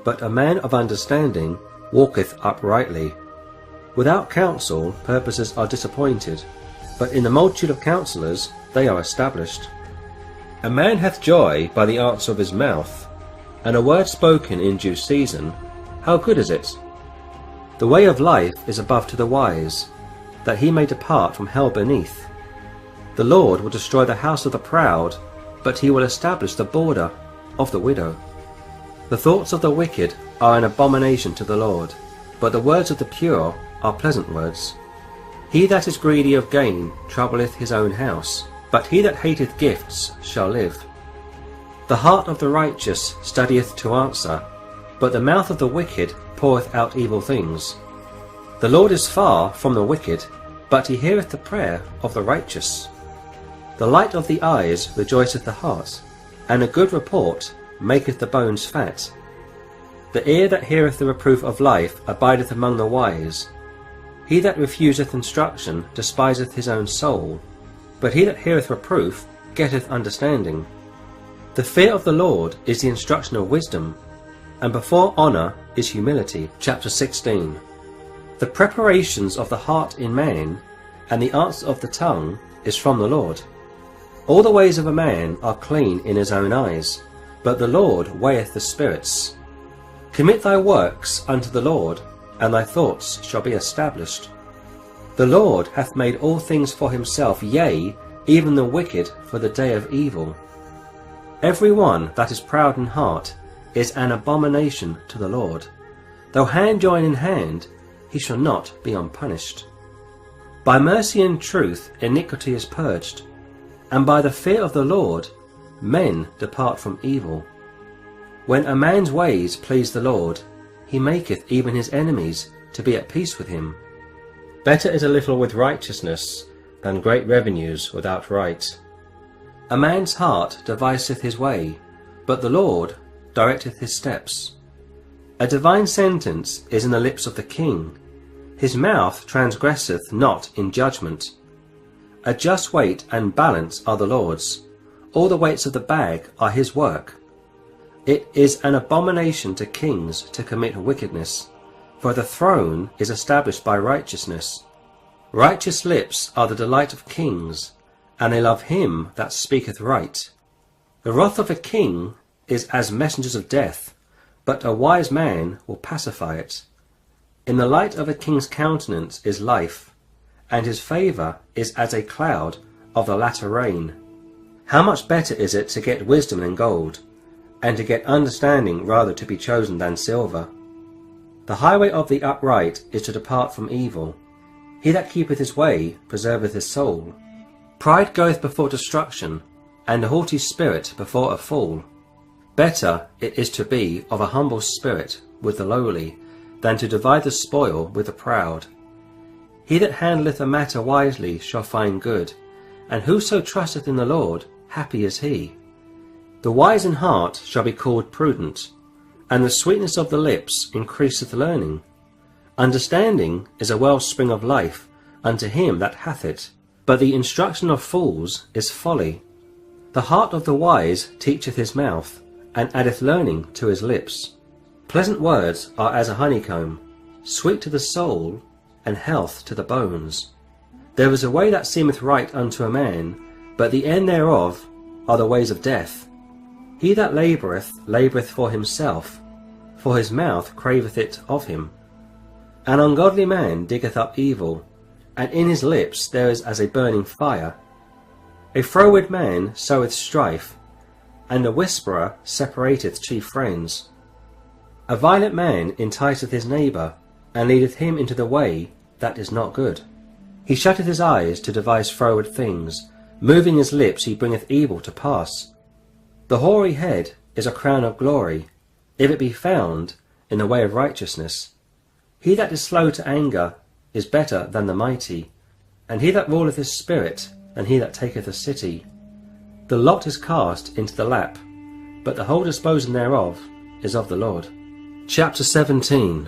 but a man of understanding walketh uprightly. Without counsel purposes are disappointed, but in the multitude of counsellors they are established. A man hath joy by the answer of his mouth, and a word spoken in due season, how good is it? The way of life is above to the wise, that he may depart from hell beneath. The Lord will destroy the house of the proud, but he will establish the border of the widow. The thoughts of the wicked are an abomination to the Lord, but the words of the pure are pleasant words. He that is greedy of gain troubleth his own house, but he that hateth gifts shall live. The heart of the righteous studieth to answer, but the mouth of the wicked poureth out evil things. The Lord is far from the wicked, but he heareth the prayer of the righteous. The light of the eyes rejoiceth the heart, and a good report maketh the bones fat. The ear that heareth the reproof of life abideth among the wise. He that refuseth instruction despiseth his own soul, but he that heareth reproof getteth understanding. The fear of the Lord is the instruction of wisdom, and before honour is humility. Chapter 16. The preparations of the heart in man, and the answer of the tongue, is from the Lord. All the ways of a man are clean in his own eyes, but the Lord weigheth the spirits. Commit thy works unto the Lord, and thy thoughts shall be established. The Lord hath made all things for himself, yea, even the wicked for the day of evil. Every one that is proud in heart is an abomination to the Lord. Though hand join in hand, he shall not be unpunished. By mercy and truth iniquity is purged, and by the fear of the Lord men depart from evil. When a man's ways please the Lord, he maketh even his enemies to be at peace with him. Better is a little with righteousness than great revenues without right. A man's heart deviseth his way, but the Lord directeth his steps. A divine sentence is in the lips of the king. His mouth transgresseth not in judgment. A just weight and balance are the Lord's. All the weights of the bag are his work. It is an abomination to kings to commit wickedness, for the throne is established by righteousness. Righteous lips are the delight of kings, and they love him that speaketh right. The wrath of a king is as messengers of death, but a wise man will pacify it. In the light of a king's countenance is life, and his favour is as a cloud of the latter rain. How much better is it to get wisdom than gold, and to get understanding rather to be chosen than silver. The highway of the upright is to depart from evil. He that keepeth his way preserveth his soul. Pride goeth before destruction, and a haughty spirit before a fall. Better it is to be of a humble spirit with the lowly, than to divide the spoil with the proud. He that handleth a matter wisely shall find good, and whoso trusteth in the Lord, happy is he. The wise in heart shall be called prudent, and the sweetness of the lips increaseth learning. Understanding is a wellspring of life unto him that hath it, but the instruction of fools is folly. The heart of the wise teacheth his mouth, and addeth learning to his lips. Pleasant words are as a honeycomb, sweet to the soul, and health to the bones. There is a way that seemeth right unto a man, but the end thereof are the ways of death. He that laboureth for himself, for his mouth craveth it of him. An ungodly man diggeth up evil, and in his lips there is as a burning fire. A froward man soweth strife, and a whisperer separateth chief friends. A violent man enticeth his neighbour, and leadeth him into the way that is not good. He shutteth his eyes to devise froward things, moving his lips he bringeth evil to pass. The hoary head is a crown of glory, if it be found in the way of righteousness. He that is slow to anger is better than the mighty, and he that ruleth his spirit than he that taketh a city. The lot is cast into the lap, but the whole disposing thereof is of the Lord. Chapter 17.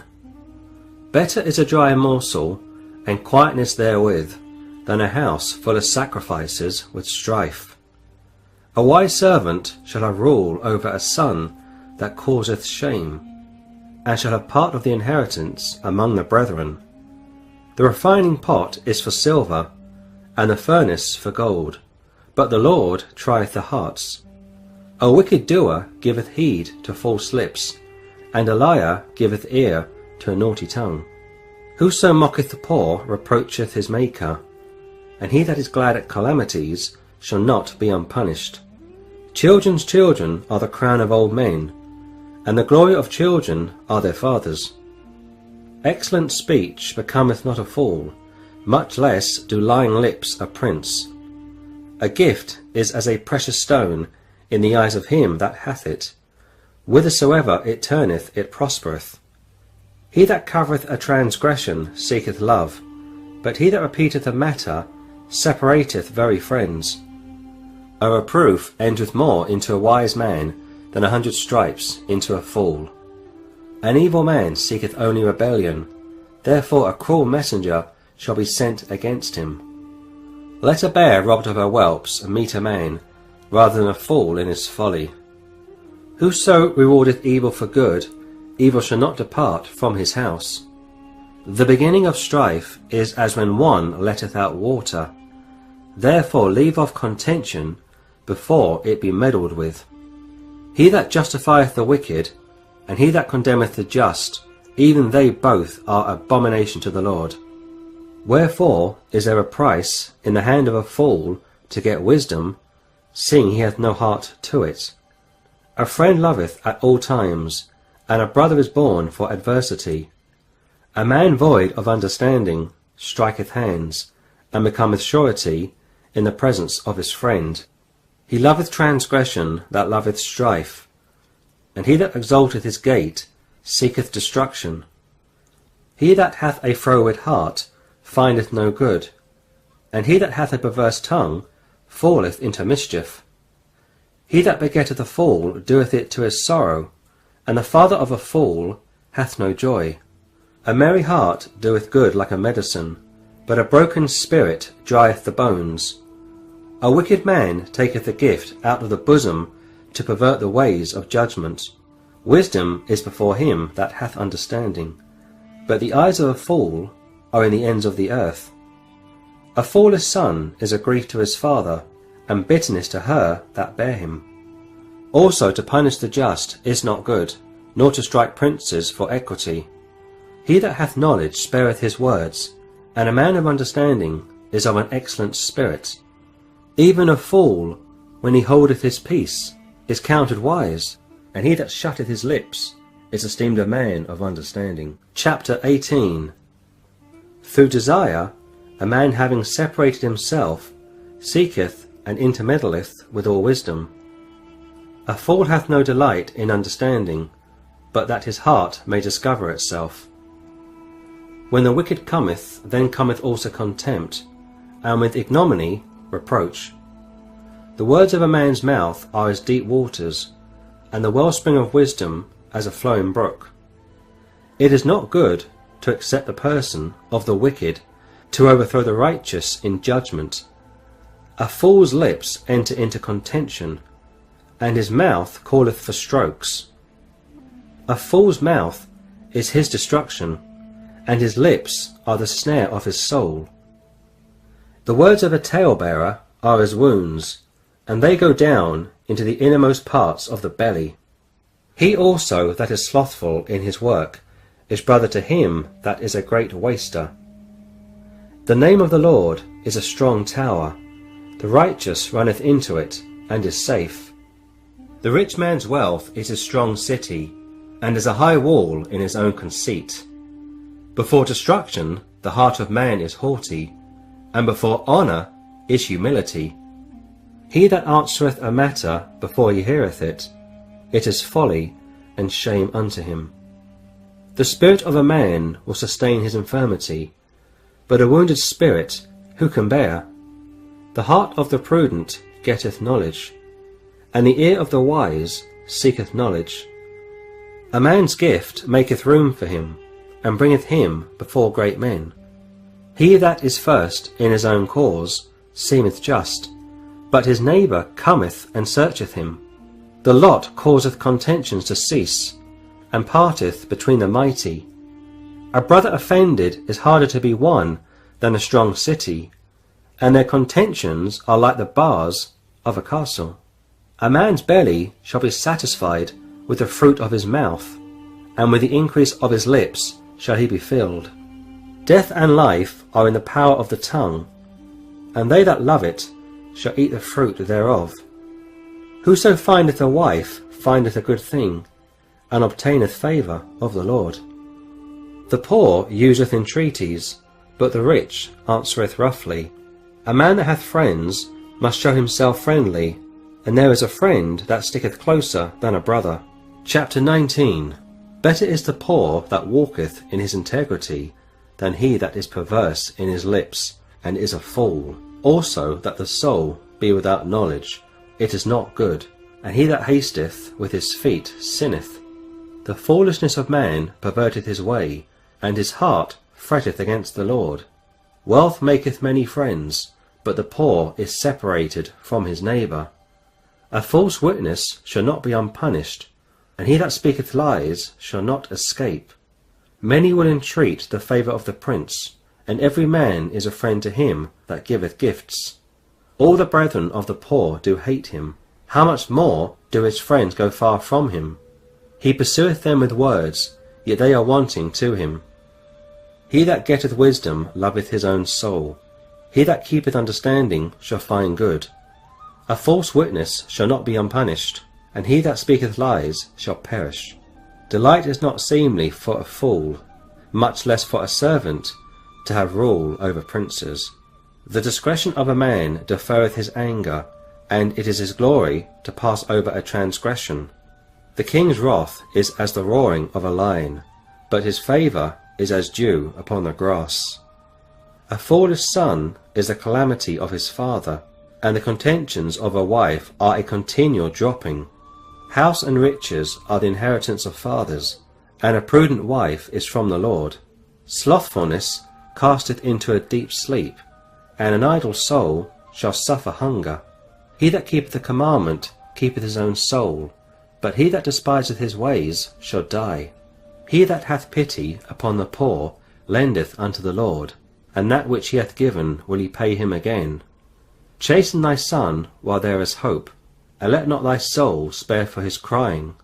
Better is a dry morsel, and quietness therewith, than a house full of sacrifices with strife. A wise servant shall have rule over a son that causeth shame, and shall have part of the inheritance among the brethren. The refining pot is for silver, and the furnace for gold, but the Lord trieth the hearts. A wicked doer giveth heed to false lips, and a liar giveth ear to a naughty tongue. Whoso mocketh the poor reproacheth his Maker, and he that is glad at calamities shall not be unpunished. Children's children are the crown of old men, and the glory of children are their fathers. Excellent speech becometh not a fool, much less do lying lips a prince. A gift is as a precious stone in the eyes of him that hath it. Whithersoever it turneth, it prospereth. He that covereth a transgression seeketh love, but he that repeateth a matter separateth very friends. A reproof entereth more into a wise man than 100 stripes into a fool. An evil man seeketh only rebellion, therefore a cruel messenger shall be sent against him. Let a bear robbed of her whelps meet a man, rather than a fool in his folly. Whoso rewardeth evil for good, evil shall not depart from his house. The beginning of strife is as when one letteth out water. Therefore leave off contention before it be meddled with. He that justifieth the wicked, and he that condemneth the just, even they both are abomination to the Lord. Wherefore is there a price in the hand of a fool to get wisdom, seeing he hath no heart to it? A friend loveth at all times, and a brother is born for adversity. A man void of understanding striketh hands, and becometh surety in the presence of his friend. He loveth transgression that loveth strife, and he that exalteth his gate seeketh destruction. He that hath a froward heart findeth no good, and he that hath a perverse tongue falleth into mischief. He that begetteth a fool doeth it to his sorrow, and the father of a fool hath no joy. A merry heart doeth good like a medicine, but a broken spirit drieth the bones. A wicked man taketh a gift out of the bosom to pervert the ways of judgment. Wisdom is before him that hath understanding, but the eyes of a fool are in the ends of the earth. A foolish son is a grief to his father, and bitterness to her that bare him. Also to punish the just is not good, nor to strike princes for equity. He that hath knowledge spareth his words, and a man of understanding is of an excellent spirit. Even a fool, when he holdeth his peace, is counted wise, and he that shutteth his lips is esteemed a man of understanding. Chapter 18. Through desire, a man having separated himself seeketh and intermeddleth with all wisdom. A fool hath no delight in understanding, but that his heart may discover itself. When the wicked cometh, then cometh also contempt, and with ignominy reproach. The words of a man's mouth are as deep waters, and the wellspring of wisdom as a flowing brook. It is not good to accept the person of the wicked, to overthrow the righteous in judgment. A fool's lips enter into contention, and his mouth calleth for strokes. A fool's mouth is his destruction, and his lips are the snare of his soul. The words of a talebearer are as wounds, and they go down into the innermost parts of the belly. He also that is slothful in his work is brother to him that is a great waster. The name of the Lord is a strong tower, the righteous runneth into it, and is safe. The rich man's wealth is a strong city, and is a high wall in his own conceit. Before destruction the heart of man is haughty, and before honour is humility. He that answereth a matter before he heareth it, it is folly and shame unto him. The spirit of a man will sustain his infirmity, but a wounded spirit who can bear? The heart of the prudent getteth knowledge, and the ear of the wise seeketh knowledge. A man's gift maketh room for him, and bringeth him before great men. He that is first in his own cause seemeth just, but his neighbour cometh and searcheth him. The lot causeth contentions to cease, and parteth between the mighty. A brother offended is harder to be won than a strong city, and their contentions are like the bars of a castle. A man's belly shall be satisfied with the fruit of his mouth, and with the increase of his lips shall he be filled. Death and life are in the power of the tongue, and they that love it shall eat the fruit thereof. Whoso findeth a wife findeth a good thing, and obtaineth favour of the Lord. The poor useth entreaties, but the rich answereth roughly. A man that hath friends must show himself friendly, and there is a friend that sticketh closer than a brother. Chapter 19. Better is the poor that walketh in his integrity, than he that is perverse in his lips, and is a fool. Also that the soul be without knowledge, it is not good, and he that hasteth with his feet sinneth. The foolishness of man perverteth his way, and his heart fretteth against the Lord. Wealth maketh many friends, but the poor is separated from his neighbour. A false witness shall not be unpunished, and he that speaketh lies shall not escape. Many will entreat the favour of the prince, and every man is a friend to him that giveth gifts. All the brethren of the poor do hate him. How much more do his friends go far from him? He pursueth them with words, yet they are wanting to him. He that getteth wisdom loveth his own soul. He that keepeth understanding shall find good. A false witness shall not be unpunished, and he that speaketh lies shall perish. Delight is not seemly for a fool, much less for a servant, to have rule over princes. The discretion of a man deferreth his anger, and it is his glory to pass over a transgression. The king's wrath is as the roaring of a lion, but his favour is as dew upon the grass. A foolish son is the calamity of his father, and the contentions of a wife are a continual dropping. House and riches are the inheritance of fathers, and a prudent wife is from the Lord. Slothfulness casteth into a deep sleep, and an idle soul shall suffer hunger. He that keepeth the commandment keepeth his own soul, but he that despiseth his ways shall die. He that hath pity upon the poor lendeth unto the Lord, and that which he hath given will he pay him again. Chasten thy son while there is hope, and let not thy soul spare for his crying.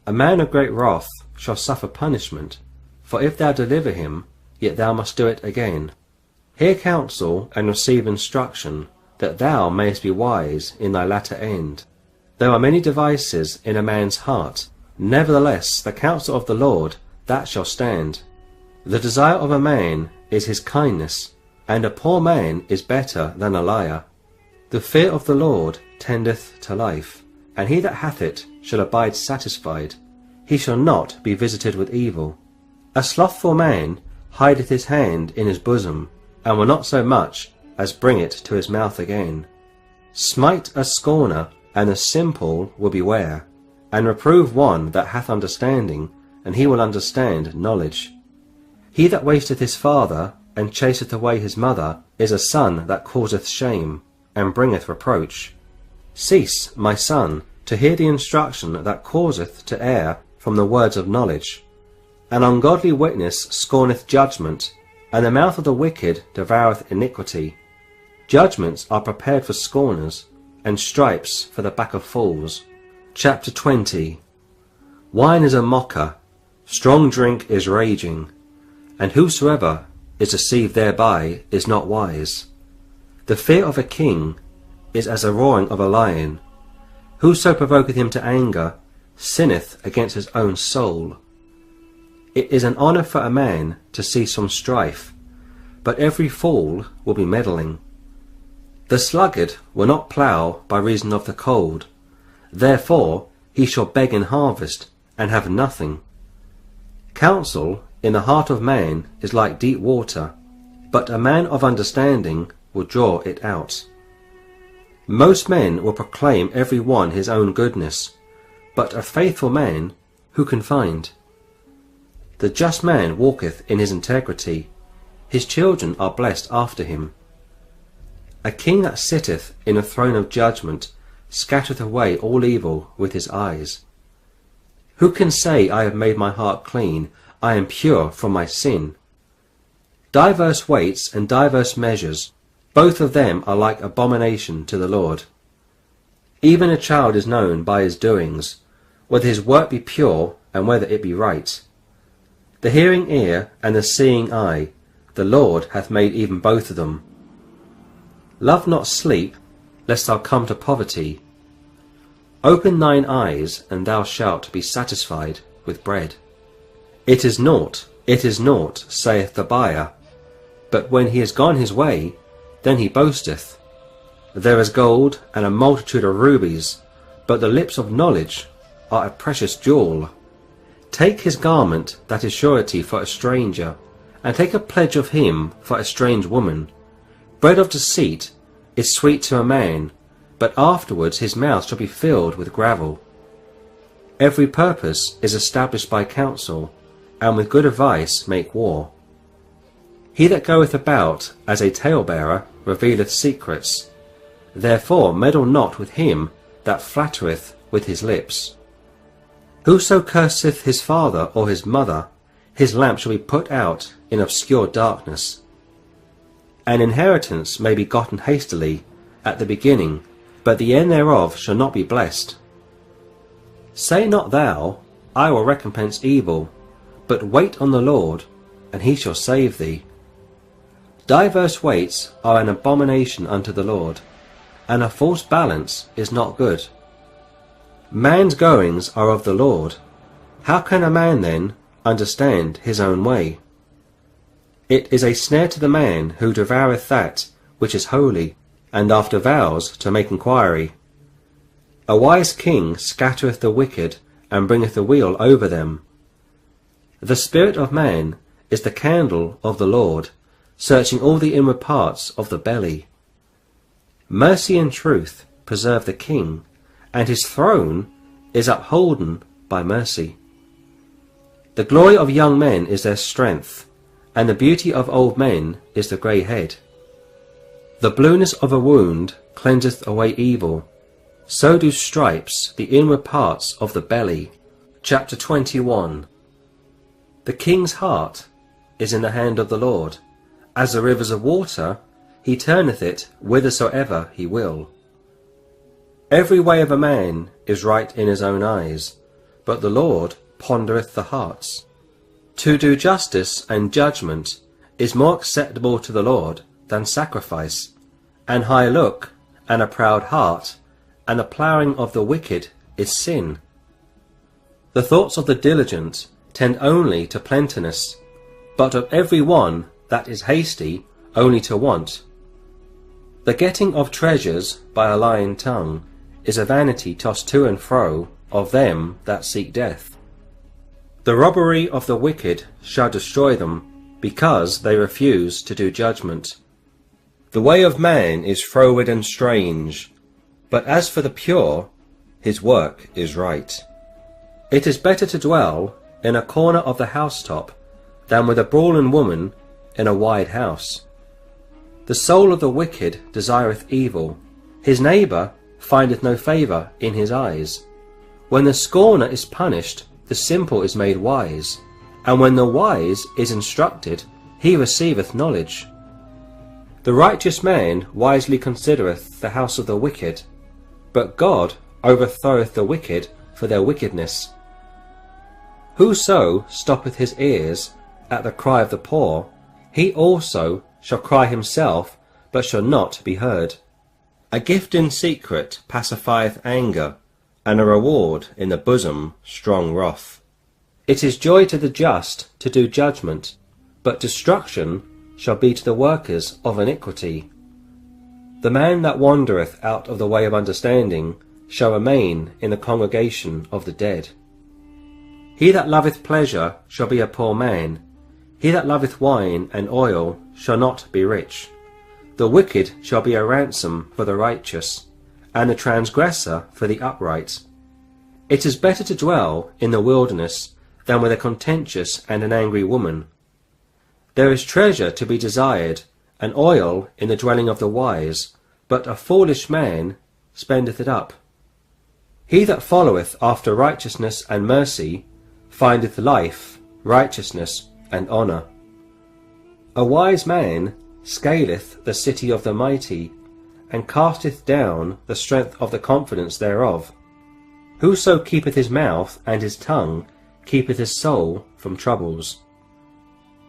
A man of great wrath shall suffer punishment, for if thou deliver him, yet thou must do it again. Hear counsel and receive instruction, that thou mayest be wise in thy latter end. There are many devices in a man's heart, nevertheless the counsel of the Lord, that shall stand. The desire of a man is his kindness, and a poor man is better than a liar. The fear of the Lord tendeth to life, and he that hath it shall abide satisfied. He shall not be visited with evil. A slothful man hideth his hand in his bosom, and will not so much as bring it to his mouth again. Smite a scorner, and the simple will beware, and reprove one that hath understanding, and he will understand knowledge. He that wasteth his father, and chaseth away his mother, is a son that causeth shame, and bringeth reproach. Cease, my son, to hear the instruction that causeth to err from the words of knowledge. An ungodly witness scorneth judgment, and the mouth of the wicked devoureth iniquity. Judgments are prepared for scorners, and stripes for the back of fools. Chapter 20. Wine is a mocker, strong drink is raging, and whosoever is deceived thereby is not wise. The fear of a king is as the roaring of a lion. Whoso provoketh him to anger sinneth against his own soul. It is an honour for a man to cease from strife, but every fool will be meddling. The sluggard will not plough by reason of the cold, therefore he shall beg in harvest, and have nothing. Counsel in the heart of man is like deep water, but a man of understanding will draw it out. Most men will proclaim every one his own goodness, but a faithful man who can find? The just man walketh in his integrity, his children are blessed after him. A king that sitteth in a throne of judgment scattereth away all evil with his eyes. Who can say, I have made my heart clean, I am pure from my sin? Diverse weights and diverse measures, both of them are like abomination to the Lord. Even a child is known by his doings, whether his work be pure and whether it be right. The hearing ear and the seeing eye, the Lord hath made even both of them. Love not sleep, lest thou come to poverty. Open thine eyes, and thou shalt be satisfied with bread. It is naught, saith the buyer, but when he is gone his way, then he boasteth. There is gold and a multitude of rubies, but the lips of knowledge are a precious jewel. Take his garment that is surety for a stranger, and take a pledge of him for a strange woman. Bread of deceit is sweet to a man, but afterwards his mouth shall be filled with gravel. Every purpose is established by counsel, and with good advice make war. He that goeth about as a talebearer revealeth secrets. Therefore meddle not with him that flattereth with his lips. Whoso curseth his father or his mother, his lamp shall be put out in obscure darkness. An inheritance may be gotten hastily at the beginning, but the end thereof shall not be blessed. Say not thou, I will recompense evil, but wait on the Lord, and he shall save thee. Diverse weights are an abomination unto the Lord, and a false balance is not good. Man's goings are of the Lord. How can a man then understand his own way? It is a snare to the man who devoureth that which is holy, and after vows to make inquiry. A wise king scattereth the wicked, and bringeth the wheel over them. The spirit of man is the candle of the Lord, searching all the inward parts of the belly. Mercy and truth preserve the king, and his throne is upholden by mercy. The glory of young men is their strength, and the beauty of old men is the grey head. The blueness of a wound cleanseth away evil, so do stripes the inward parts of the belly. Chapter 21. The king's heart is in the hand of the Lord. As the rivers of water, he turneth it whithersoever he will. Every way of a man is right in his own eyes, but the Lord pondereth the hearts. To do justice and judgment is more acceptable to the Lord than sacrifice. An high look and a proud heart and the ploughing of the wicked is sin. The thoughts of the diligent tend only to plenteousness, but of every one that is hasty only to want. The getting of treasures by a lying tongue is a vanity tossed to and fro of them that seek death. The robbery of the wicked shall destroy them, because they refuse to do judgment. The way of man is froward and strange, but as for the pure, his work is right. It is better to dwell in a corner of the housetop than with a brawling woman in a wide house. The soul of the wicked desireth evil, his neighbour findeth no favour in his eyes. When the scorner is punished, the simple is made wise, and when the wise is instructed, he receiveth knowledge. The righteous man wisely considereth the house of the wicked, but God overthroweth the wicked for their wickedness. Whoso stoppeth his ears at the cry of the poor, he also shall cry himself, but shall not be heard. A gift in secret pacifieth anger, and a reward in the bosom strong wrath. It is joy to the just to do judgment, but destruction shall be to the workers of iniquity. The man that wandereth out of the way of understanding shall remain in the congregation of the dead. He that loveth pleasure shall be a poor man. He that loveth wine and oil shall not be rich. The wicked shall be a ransom for the righteous, and the transgressor for the upright. It is better to dwell in the wilderness than with a contentious and an angry woman. There is treasure to be desired, and oil in the dwelling of the wise, but a foolish man spendeth it up. He that followeth after righteousness and mercy findeth life, righteousness, and honour. A wise man scaleth the city of the mighty, and casteth down the strength of the confidence thereof. Whoso keepeth his mouth and his tongue keepeth his soul from troubles.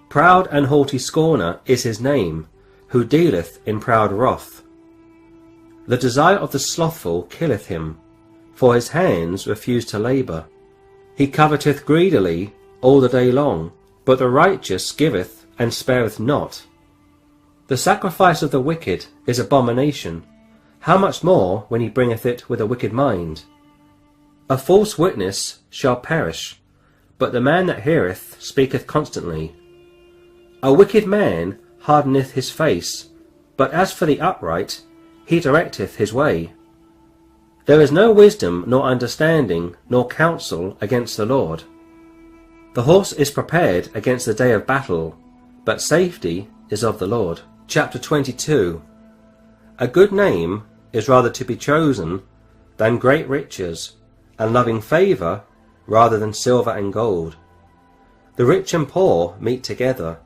Proud and haughty scorner is his name, who dealeth in proud wrath. The desire of the slothful killeth him, for his hands refuse to labour. He coveteth greedily all the day long, but the righteous giveth and spareth not. The sacrifice of the wicked is abomination, how much more when he bringeth it with a wicked mind? A false witness shall perish, but the man that heareth speaketh constantly. A wicked man hardeneth his face, but as for the upright, he directeth his way. There is no wisdom nor understanding nor counsel against the Lord. The horse is prepared against the day of battle, but safety is of the Lord. Chapter 22. A good name is rather to be chosen than great riches, and loving favour rather than silver and gold. The rich and poor meet together.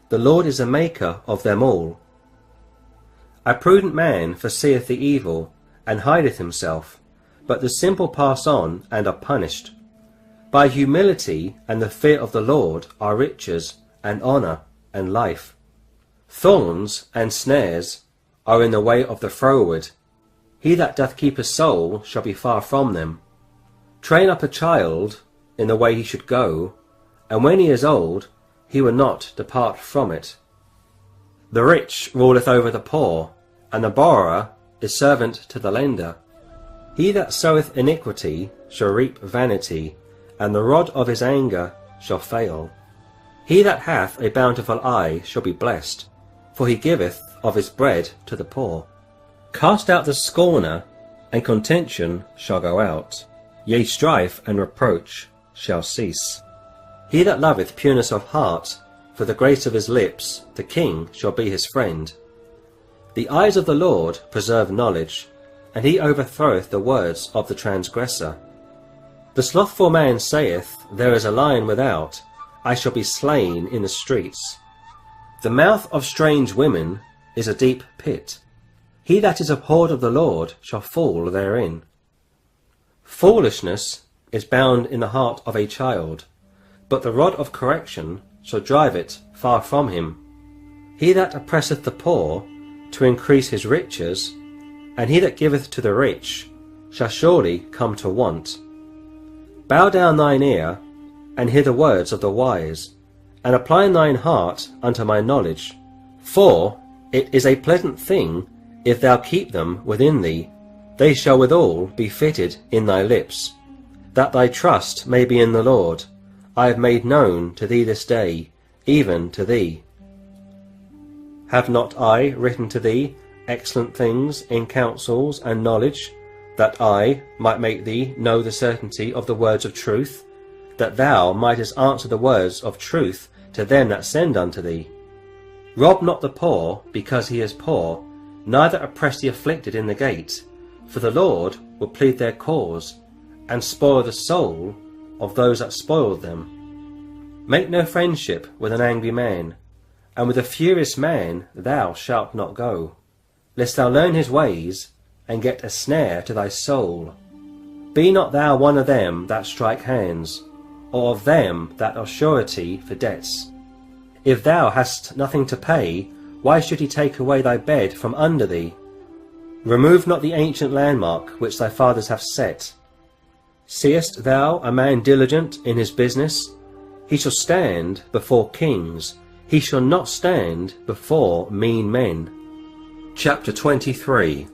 The Lord is the maker of them all. A prudent man foreseeth the evil, and hideth himself, but the simple pass on and are punished. By humility and the fear of the Lord are riches, and honour, and life. Thorns and snares are in the way of the froward. He that doth keep a soul shall be far from them. Train up a child in the way he should go, and when he is old, he will not depart from it. The rich ruleth over the poor, and the borrower is servant to the lender. He that soweth iniquity shall reap vanity, and the rod of his anger shall fail. He that hath a bountiful eye shall be blessed, for he giveth of his bread to the poor. Cast out the scorner, and contention shall go out, yea, strife and reproach shall cease. He that loveth pureness of heart, for the grace of his lips, the king shall be his friend. The eyes of the Lord preserve knowledge, and he overthroweth the words of the transgressor. The slothful man saith, There is a lion without, I shall be slain in the streets. The mouth of strange women is a deep pit. He that is abhorred of the Lord shall fall therein. Foolishness is bound in the heart of a child, but the rod of correction shall drive it far from him. He that oppresseth the poor to increase his riches, and he that giveth to the rich shall surely come to want. Bow down thine ear, and hear the words of the wise, and apply thine heart unto my knowledge. For it is a pleasant thing if thou keep them within thee, they shall withal be fitted in thy lips. That thy trust may be in the Lord, I have made known to thee this day, even to thee. Have not I written to thee excellent things in counsels and knowledge, that I might make thee know the certainty of the words of truth, that thou mightest answer the words of truth to them that send unto thee? Rob not the poor because he is poor, neither oppress the afflicted in the gate, for the Lord will plead their cause, and spoil the soul of those that spoil them. Make no friendship with an angry man, and with a furious man thou shalt not go, lest thou learn his ways, and get a snare to thy soul. Be not thou one of them that strike hands, or of them that are surety for debts. If thou hast nothing to pay, why should he take away thy bed from under thee? Remove not the ancient landmark which thy fathers have set. Seest thou a man diligent in his business? He shall stand before kings, he shall not stand before mean men. Chapter 23.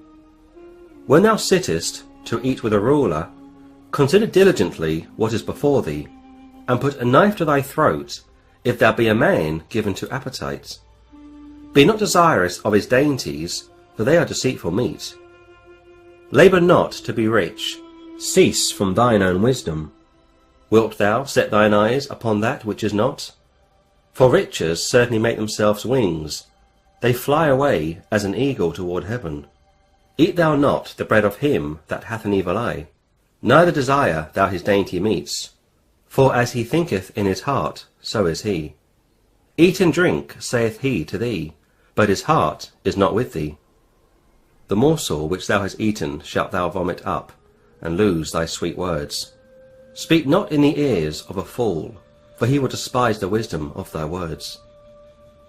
When thou sittest to eat with a ruler, consider diligently what is before thee, and put a knife to thy throat, if thou be a man given to appetite. Be not desirous of his dainties, for they are deceitful meat. Labour not to be rich, cease from thine own wisdom. Wilt thou set thine eyes upon that which is not? For riches certainly make themselves wings, they fly away as an eagle toward heaven. Eat thou not the bread of him that hath an evil eye, neither desire thou his dainty meats, for as he thinketh in his heart, so is he. Eat and drink, saith he to thee, but his heart is not with thee. The morsel which thou hast eaten shalt thou vomit up, and lose thy sweet words. Speak not in the ears of a fool, for he will despise the wisdom of thy words.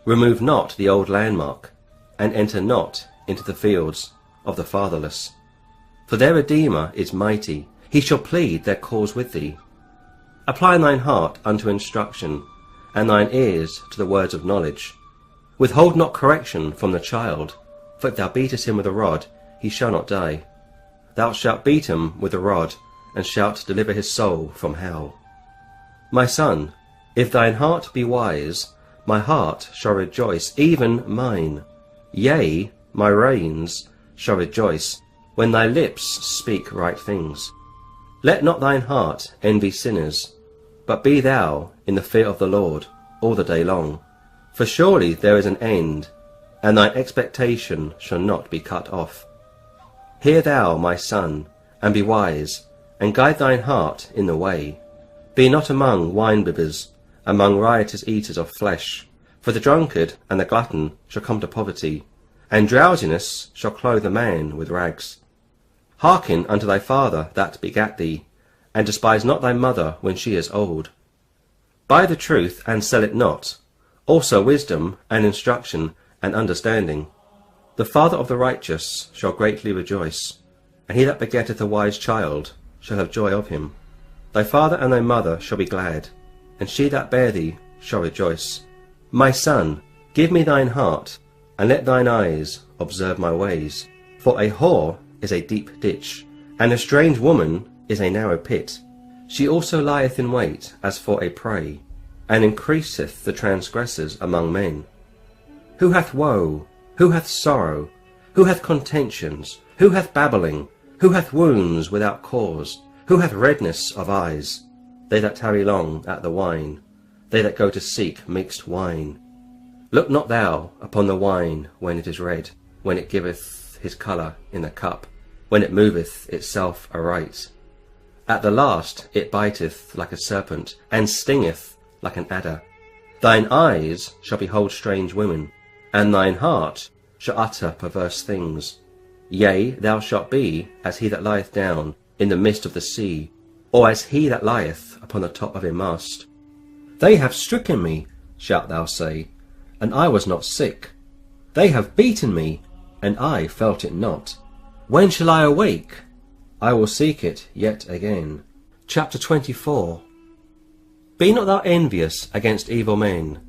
Remove not the old landmark, and enter not into the fields of the fatherless. For their Redeemer is mighty, he shall plead their cause with thee. Apply thine heart unto instruction, and thine ears to the words of knowledge. Withhold not correction from the child, for if thou beatest him with a rod, he shall not die. Thou shalt beat him with a rod, and shalt deliver his soul from hell. My son, if thine heart be wise, my heart shall rejoice, even mine. Yea, my reins shall rejoice, when thy lips speak right things. Let not thine heart envy sinners, but be thou in the fear of the Lord all the day long. For surely there is an end, and thine expectation shall not be cut off. Hear thou, my son, and be wise, and guide thine heart in the way. Be not among winebibbers, among riotous eaters of flesh, for the drunkard and the glutton shall come to poverty, and drowsiness shall clothe a man with rags. Hearken unto thy father that begat thee, and despise not thy mother when she is old. Buy the truth, and sell it not, also wisdom, and instruction, and understanding. The father of the righteous shall greatly rejoice, and he that begetteth a wise child shall have joy of him. Thy father and thy mother shall be glad, and she that bare thee shall rejoice. My son, give me thine heart, and let thine eyes observe my ways. For a whore is a deep ditch, and a strange woman is a narrow pit. She also lieth in wait as for a prey, and increaseth the transgressors among men. Who hath woe? Who hath sorrow? Who hath contentions? Who hath babbling? Who hath wounds without cause? Who hath redness of eyes? They that tarry long at the wine, they that go to seek mixed wine. Look not thou upon the wine when it is red, when it giveth his colour in the cup, when it moveth itself aright. At the last it biteth like a serpent, and stingeth like an adder. Thine eyes shall behold strange women, and thine heart shall utter perverse things. Yea, thou shalt be as he that lieth down in the midst of the sea, or as he that lieth upon the top of a mast. They have stricken me, shalt thou say, and I was not sick. They have beaten me, and I felt it not. When shall I awake? I will seek it yet again. Chapter 24. Be not thou envious against evil men,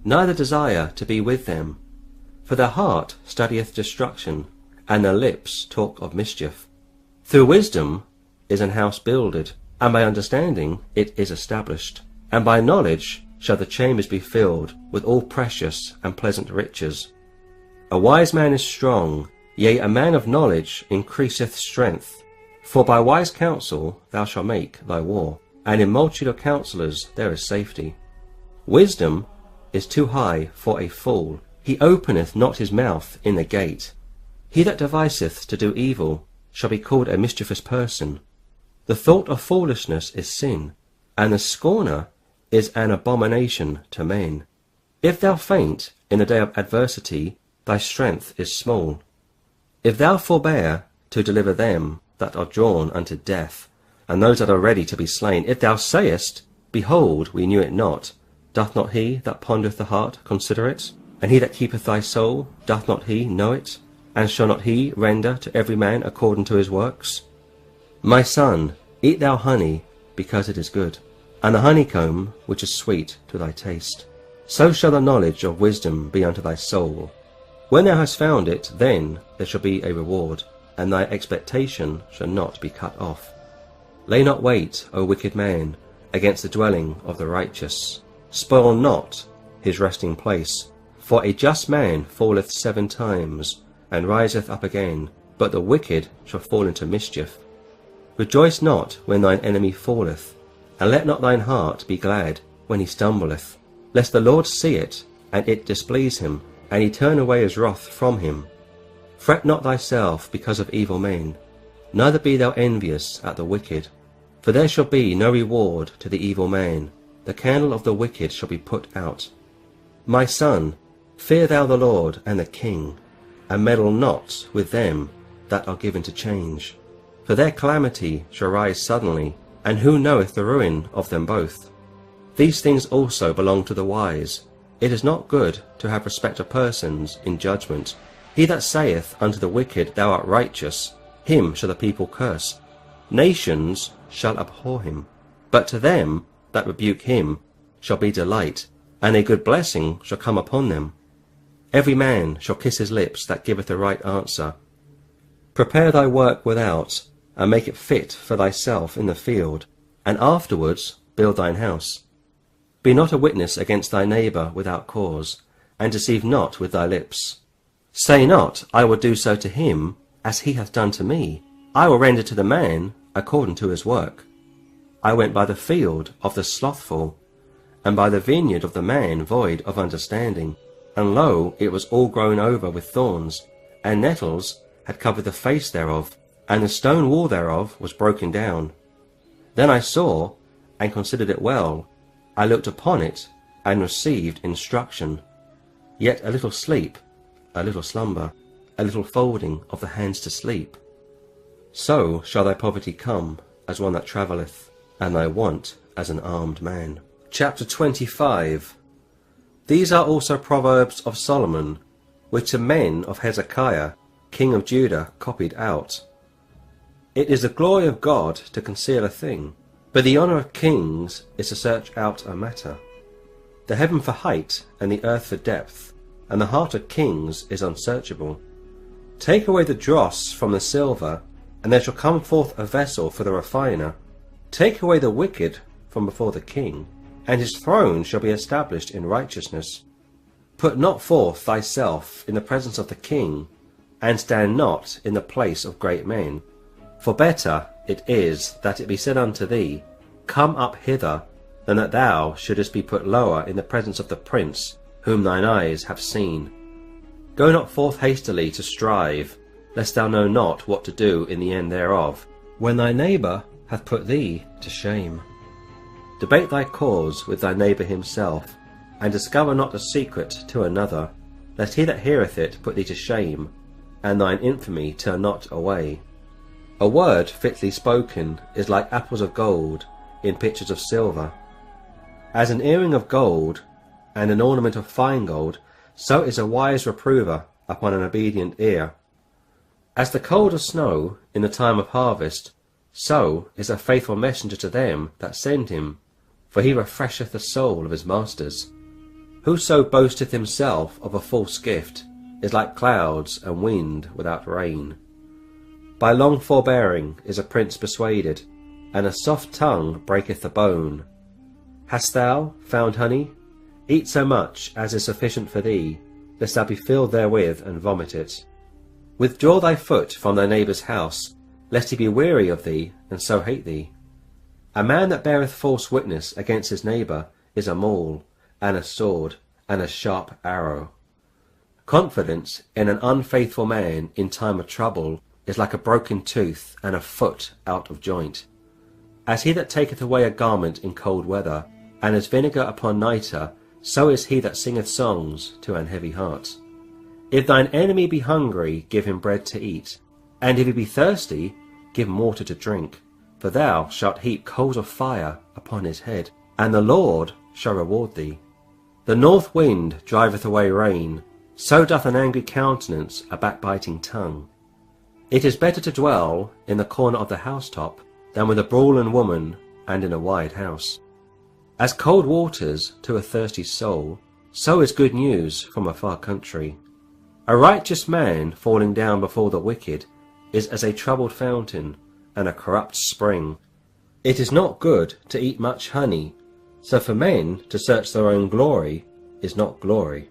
neither desire to be with them. For their heart studieth destruction, and their lips talk of mischief. Through wisdom is an house builded, and by understanding it is established. And by knowledge shall the chambers be filled with all precious and pleasant riches. A wise man is strong, yea, a man of knowledge increaseth strength. For by wise counsel thou shalt make thy war, and in multitude of counsellors there is safety. Wisdom is too high for a fool, he openeth not his mouth in the gate. He that deviseth to do evil shall be called a mischievous person. The thought of foolishness is sin, and the scorner is an abomination to men. If thou faint in the day of adversity, thy strength is small. If thou forbear to deliver them that are drawn unto death, and those that are ready to be slain, if thou sayest, Behold, we knew it not, doth not he that pondereth the heart consider it? And he that keepeth thy soul, doth not he know it? And shall not he render to every man according to his works? My son, eat thou honey, because it is good, and the honeycomb which is sweet to thy taste. So shall the knowledge of wisdom be unto thy soul. When thou hast found it, then there shall be a reward, and thy expectation shall not be cut off. Lay not wait, O wicked man, against the dwelling of the righteous. Spoil not his resting place. For a just man falleth 7 times, and riseth up again, but the wicked shall fall into mischief. Rejoice not when thine enemy falleth, and let not thine heart be glad when he stumbleth, lest the Lord see it, and it displease him, and he turn away his wrath from him. Fret not thyself because of evil men, neither be thou envious at the wicked. For there shall be no reward to the evil man, the candle of the wicked shall be put out. My son, fear thou the Lord and the king, and meddle not with them that are given to change. For their calamity shall rise suddenly, and who knoweth the ruin of them both? These things also belong to the wise. It is not good to have respect of persons in judgment. He that saith unto the wicked, Thou art righteous, him shall the people curse. Nations shall abhor him, but to them that rebuke him shall be delight, and a good blessing shall come upon them. Every man shall kiss his lips that giveth a right answer, Prepare thy work without, and make it fit for thyself in the field, and afterwards build thine house. Be not a witness against thy neighbour without cause, and deceive not with thy lips. Say not, I will do so to him, as he hath done to me. I will render to the man according to his work. I went by the field of the slothful, and by the vineyard of the man void of understanding, and lo, it was all grown over with thorns, and nettles had covered the face thereof, and the stone wall thereof was broken down. Then I saw, and considered it well. I looked upon it, and received instruction. Yet a little sleep, a little slumber, a little folding of the hands to sleep. So shall thy poverty come, as one that travelleth, and thy want as an armed man. Chapter 25. These are also Proverbs of Solomon, which the men of Hezekiah, king of Judah, copied out. It is the glory of God to conceal a thing, but the honour of kings is to search out a matter. The heaven for height, and the earth for depth, and the heart of kings is unsearchable. Take away the dross from the silver, and there shall come forth a vessel for the refiner. Take away the wicked from before the king, and his throne shall be established in righteousness. Put not forth thyself in the presence of the king, and stand not in the place of great men. For better it is that it be said unto thee, Come up hither, than that thou shouldest be put lower in the presence of the prince, whom thine eyes have seen. Go not forth hastily to strive, lest thou know not what to do in the end thereof, when thy neighbour hath put thee to shame. Debate thy cause with thy neighbour himself, and discover not a secret to another, lest he that heareth it put thee to shame, and thine infamy turn not away. A word fitly spoken is like apples of gold in pitchers of silver. As an earring of gold and an ornament of fine gold, so is a wise reprover upon an obedient ear. As the cold of snow in the time of harvest, so is a faithful messenger to them that send him, for he refresheth the soul of his masters. Whoso boasteth himself of a false gift is like clouds and wind without rain. By long forbearing is a prince persuaded, and a soft tongue breaketh the bone. Hast thou found honey? Eat so much as is sufficient for thee, lest thou be filled therewith and vomit it. Withdraw thy foot from thy neighbour's house, lest he be weary of thee, and so hate thee. A man that beareth false witness against his neighbour is a maul, and a sword, and a sharp arrow. Confidence in an unfaithful man in time of trouble is like a broken tooth and a foot out of joint. As he that taketh away a garment in cold weather, and as vinegar upon nitre, so is he that singeth songs to an heavy heart. If thine enemy be hungry, give him bread to eat, and if he be thirsty, give him water to drink. For thou shalt heap coals of fire upon his head, and the Lord shall reward thee. The north wind driveth away rain, so doth an angry countenance a backbiting tongue. It is better to dwell in the corner of the housetop than with a brawling woman and in a wide house. As cold waters to a thirsty soul, so is good news from a far country. A righteous man falling down before the wicked is as a troubled fountain and a corrupt spring. It is not good to eat much honey, so for men to search their own glory is not glory.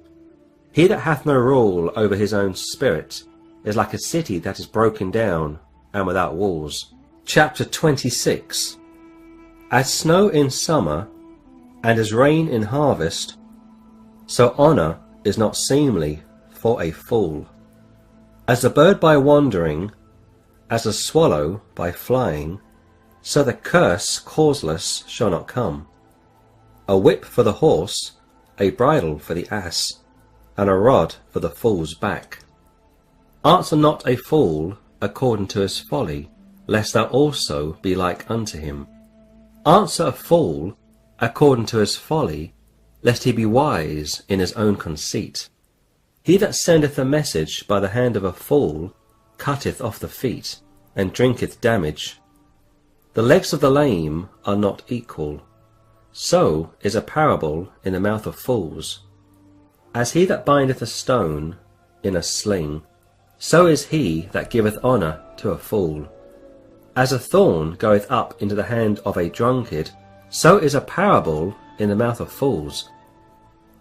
He that hath no rule over his own spirit is like a city that is broken down and without walls. Chapter 26. As snow in summer, and as rain in harvest, so honour is not seemly for a fool. As the bird by wandering, as the swallow by flying, so the curse causeless shall not come. A whip for the horse, a bridle for the ass, and a rod for the fool's back. Answer not a fool according to his folly, lest thou also be like unto him. Answer a fool according to his folly, lest he be wise in his own conceit. He that sendeth a message by the hand of a fool cutteth off the feet, and drinketh damage. The legs of the lame are not equal, so is a parable in the mouth of fools. As he that bindeth a stone in a sling, so is he that giveth honour to a fool. As a thorn goeth up into the hand of a drunkard, so is a parable in the mouth of fools.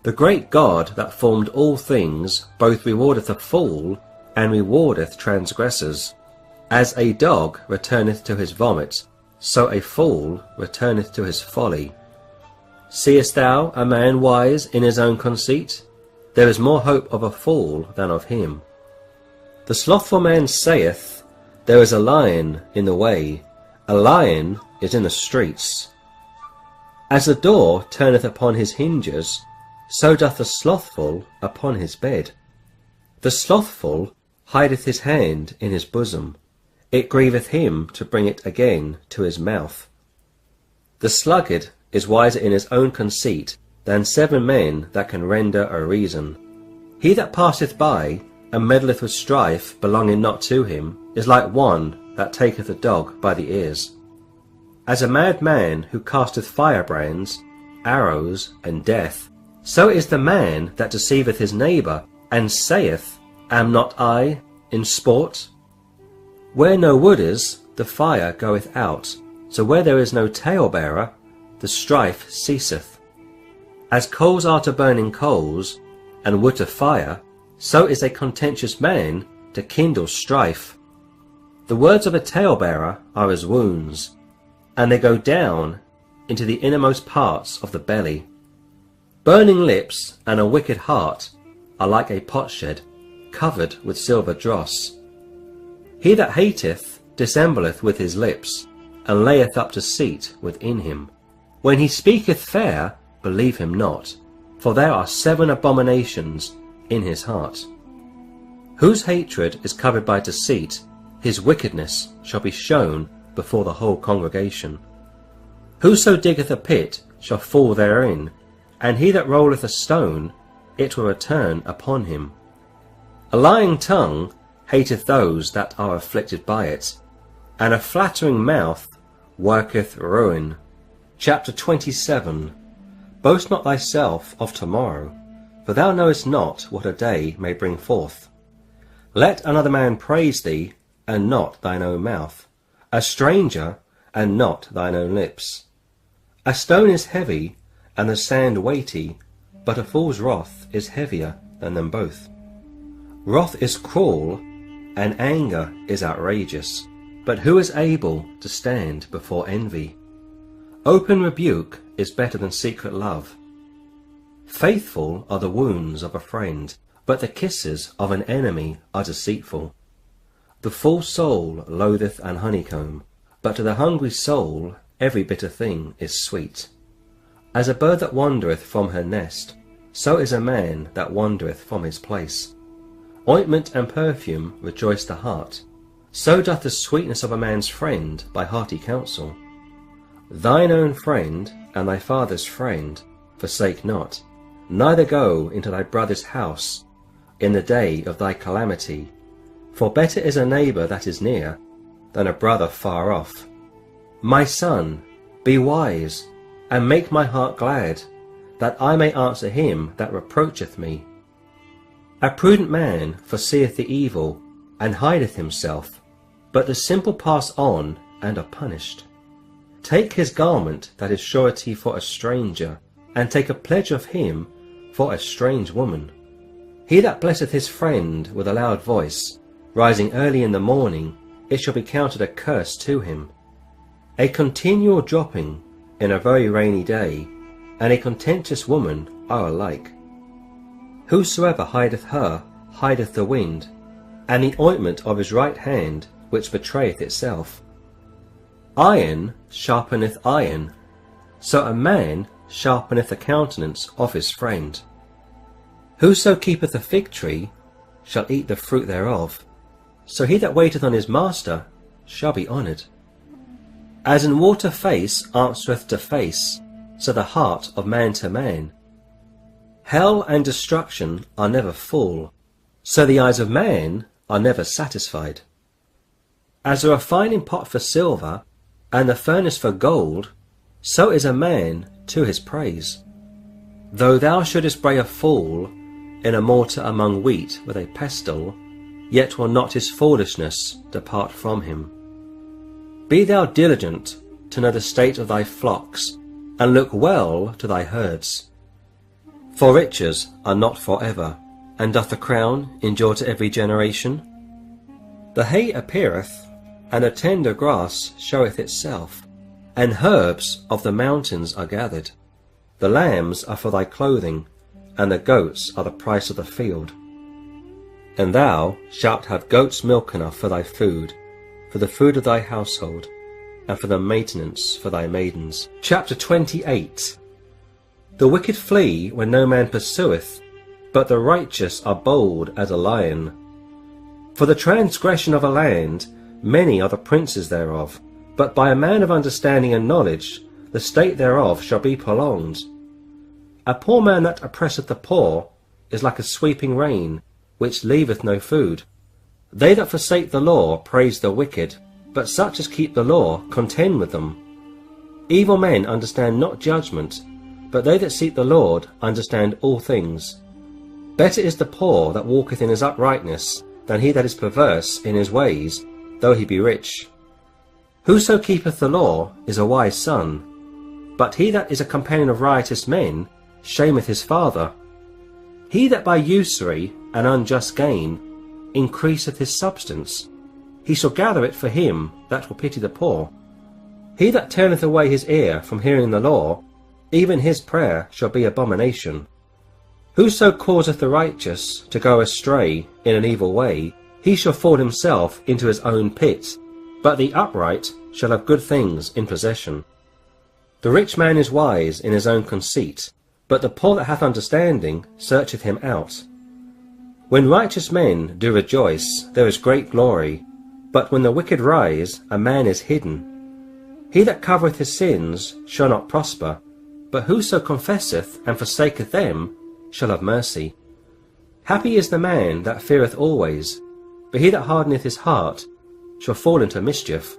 The great God that formed all things both rewardeth a fool, and rewardeth transgressors. As a dog returneth to his vomit, so a fool returneth to his folly. Seest thou a man wise in his own conceit? There is more hope of a fool than of him. The slothful man saith, There is a lion in the way, a lion is in the streets. As the door turneth upon his hinges, so doth the slothful upon his bed. The slothful hideth his hand in his bosom, it grieveth him to bring it again to his mouth. The sluggard is wiser in his own conceit than 7 men that can render a reason. He that passeth by, and meddleth with strife belonging not to him, is like one that taketh a dog by the ears. As a mad man who casteth firebrands, arrows, and death, so is the man that deceiveth his neighbour, and saith, Am not I in sport? Where no wood is, the fire goeth out, so where there is no talebearer, the strife ceaseth. As coals are to burning coals, and wood to fire, so is a contentious man to kindle strife. The words of a talebearer are as wounds, and they go down into the innermost parts of the belly. Burning lips and a wicked heart are like a potsherd, covered with silver dross. He that hateth dissembleth with his lips, and layeth up deceit within him. When he speaketh fair, believe him not, for there are 7 abominations in his heart. Whose hatred is covered by deceit, his wickedness shall be shown before the whole congregation. Whoso diggeth a pit shall fall therein, and he that rolleth a stone, it will return upon him. A lying tongue hateth those that are afflicted by it, and a flattering mouth worketh ruin. Chapter 27. Boast not thyself of tomorrow, for thou knowest not what a day may bring forth. Let another man praise thee, and not thine own mouth, a stranger, and not thine own lips. A stone is heavy, and the sand weighty, but a fool's wrath is heavier than them both. Wrath is cruel, and anger is outrageous, but who is able to stand before envy? Open rebuke is better than secret love. Faithful are the wounds of a friend, but the kisses of an enemy are deceitful. The full soul loatheth an honeycomb, but to the hungry soul every bitter thing is sweet. As a bird that wandereth from her nest, so is a man that wandereth from his place. Ointment and perfume rejoice the heart, so doth the sweetness of a man's friend by hearty counsel. Thine own friend and thy father's friend forsake not, neither go into thy brother's house in the day of thy calamity, for better is a neighbour that is near than a brother far off. My son, be wise, and make my heart glad, that I may answer him that reproacheth me. A prudent man foreseeth the evil, and hideth himself, but the simple pass on and are punished. Take his garment that is surety for a stranger, and take a pledge of him for a strange woman. He that blesseth his friend with a loud voice, rising early in the morning, it shall be counted a curse to him. A continual dropping in a very rainy day, and a contentious woman are alike. Whosoever hideth her hideth the wind, and the ointment of his right hand which betrayeth itself. Iron sharpeneth iron, so a man sharpeneth the countenance of his friend. Whoso keepeth a fig tree shall eat the fruit thereof, so he that waiteth on his master shall be honoured. As in water face answereth to face, so the heart of man to man. Hell and destruction are never full, so the eyes of man are never satisfied. As a refining pot for silver, and the furnace for gold, so is a man to his praise. Though thou shouldest bray a fool in a mortar among wheat with a pestle, yet will not his foolishness depart from him. Be thou diligent to know the state of thy flocks, and look well to thy herds. For riches are not for ever, and doth the crown endure to every generation? The hay appeareth, and the tender grass showeth itself, and herbs of the mountains are gathered. The lambs are for thy clothing, and the goats are the price of the field. And thou shalt have goats' milk enough for thy food, for the food of thy household, and for the maintenance for thy maidens. Chapter 28. The wicked flee when no man pursueth, but the righteous are bold as a lion. For the transgression of a land, many are the princes thereof, but by a man of understanding and knowledge, the state thereof shall be prolonged. A poor man that oppresseth the poor is like a sweeping rain, which leaveth no food. They that forsake the law praise the wicked, but such as keep the law contend with them. Evil men understand not judgment, but they that seek the Lord understand all things. Better is the poor that walketh in his uprightness, than he that is perverse in his ways, though he be rich. Whoso keepeth the law is a wise son, but he that is a companion of riotous men shameth his father. He that by usury and unjust gain increaseth his substance, he shall gather it for him that will pity the poor. He that turneth away his ear from hearing the law, even his prayer shall be abomination. Whoso causeth the righteous to go astray in an evil way, he shall fall himself into his own pit, but the upright shall have good things in possession. The rich man is wise in his own conceit, but the poor that hath understanding searcheth him out. When righteous men do rejoice, there is great glory, but when the wicked rise, a man is hidden. He that covereth his sins shall not prosper, but whoso confesseth and forsaketh them shall have mercy. Happy is the man that feareth always, but he that hardeneth his heart shall fall into mischief.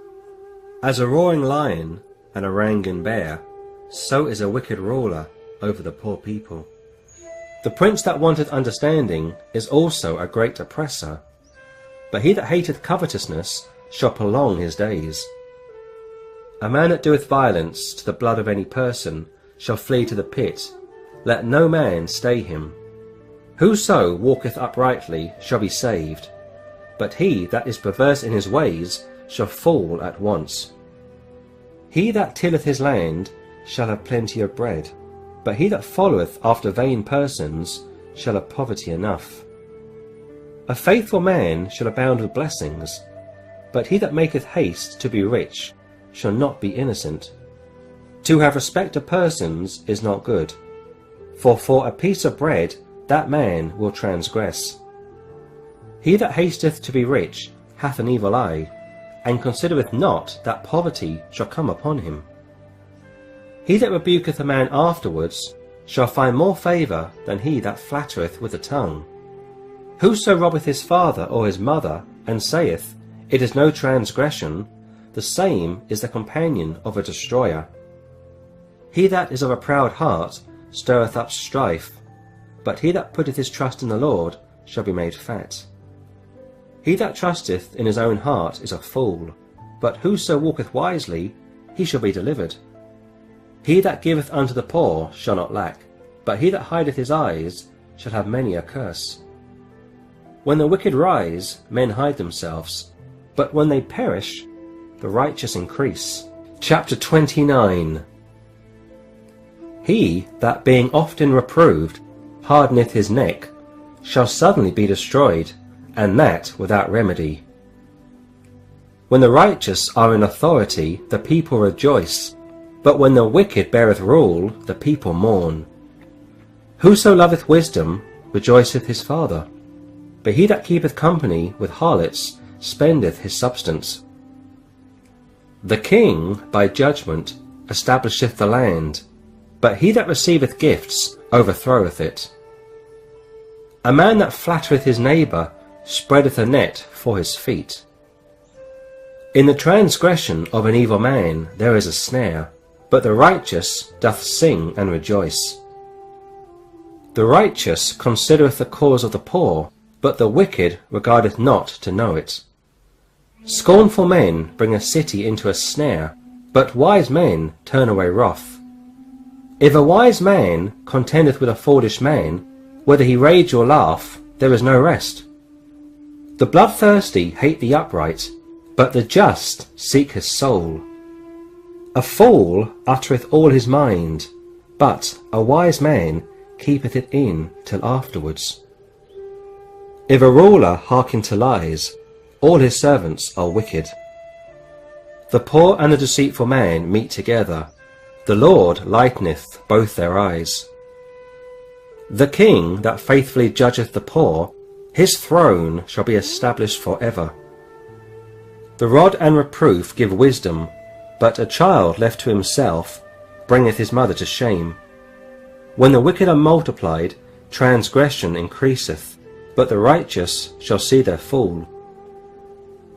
As a roaring lion and a rangen bear, so is a wicked ruler over the poor people. The prince that wanteth understanding is also a great oppressor, but he that hateth covetousness shall prolong his days. A man that doeth violence to the blood of any person shall flee to the pit. Let no man stay him. Whoso walketh uprightly shall be saved, but he that is perverse in his ways shall fall at once. He that tilleth his land shall have plenty of bread, but he that followeth after vain persons shall have poverty enough. A faithful man shall abound with blessings, but he that maketh haste to be rich shall not be innocent. To have respect of persons is not good, for a piece of bread that man will transgress. He that hasteth to be rich hath an evil eye, and considereth not that poverty shall come upon him. He that rebuketh a man afterwards shall find more favour than he that flattereth with the tongue. Whoso robbeth his father or his mother, and saith, It is no transgression, the same is the companion of a destroyer. He that is of a proud heart stirreth up strife, but he that putteth his trust in the Lord shall be made fat. He that trusteth in his own heart is a fool, but whoso walketh wisely, he shall be delivered. He that giveth unto the poor shall not lack, but he that hideth his eyes shall have many a curse. When the wicked rise, men hide themselves, but when they perish, the righteous increase. Chapter 29. He that being often reproved hardeneth his neck shall suddenly be destroyed, and that without remedy. When the righteous are in authority, the people rejoice, but when the wicked beareth rule, the people mourn. Whoso loveth wisdom rejoiceth his father, but he that keepeth company with harlots spendeth his substance. The king by judgment establisheth the land, but he that receiveth gifts overthroweth it. A man that flattereth his neighbour spreadeth a net for his feet. In the transgression of an evil man there is a snare, but the righteous doth sing and rejoice. The righteous considereth the cause of the poor, but the wicked regardeth not to know it. Scornful men bring a city into a snare, but wise men turn away wrath. If a wise man contendeth with a foolish man, whether he rage or laugh, there is no rest. The bloodthirsty hate the upright, but the just seek his soul. A fool uttereth all his mind, but a wise man keepeth it in till afterwards. If a ruler hearken to lies, all his servants are wicked. The poor and the deceitful man meet together, the Lord lighteneth both their eyes. The king that faithfully judgeth the poor, his throne shall be established for ever. The rod and reproof give wisdom, but a child left to himself bringeth his mother to shame. When the wicked are multiplied, transgression increaseth, but the righteous shall see their fall.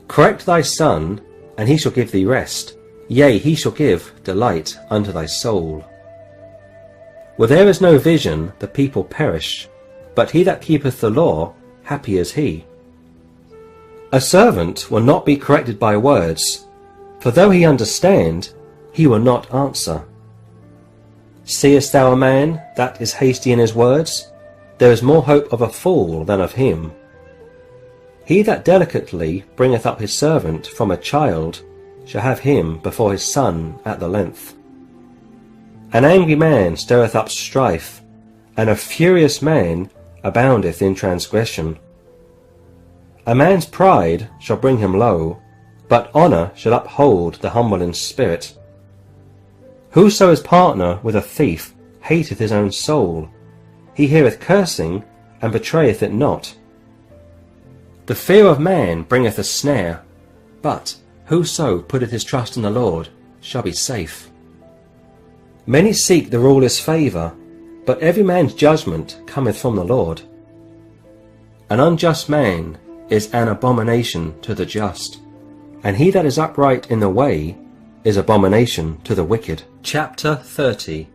Correct thy son, and he shall give thee rest, yea, he shall give delight unto thy soul. Where there is no vision, the people perish, but he that keepeth the law, happy is he. A servant will not be corrected by words, for though he understand, he will not answer. Seest thou a man that is hasty in his words? There is more hope of a fool than of him. He that delicately bringeth up his servant from a child shall have him before his son at the length. An angry man stirreth up strife, and a furious man aboundeth in transgression. A man's pride shall bring him low, but honour shall uphold the humble in spirit. Whoso is partner with a thief hateth his own soul. He heareth cursing, and betrayeth it not. The fear of man bringeth a snare, but whoso putteth his trust in the Lord shall be safe. Many seek the ruler's favour, but every man's judgment cometh from the Lord. An unjust man is an abomination to the just, and he that is upright in the way is abomination to the wicked. Chapter 30.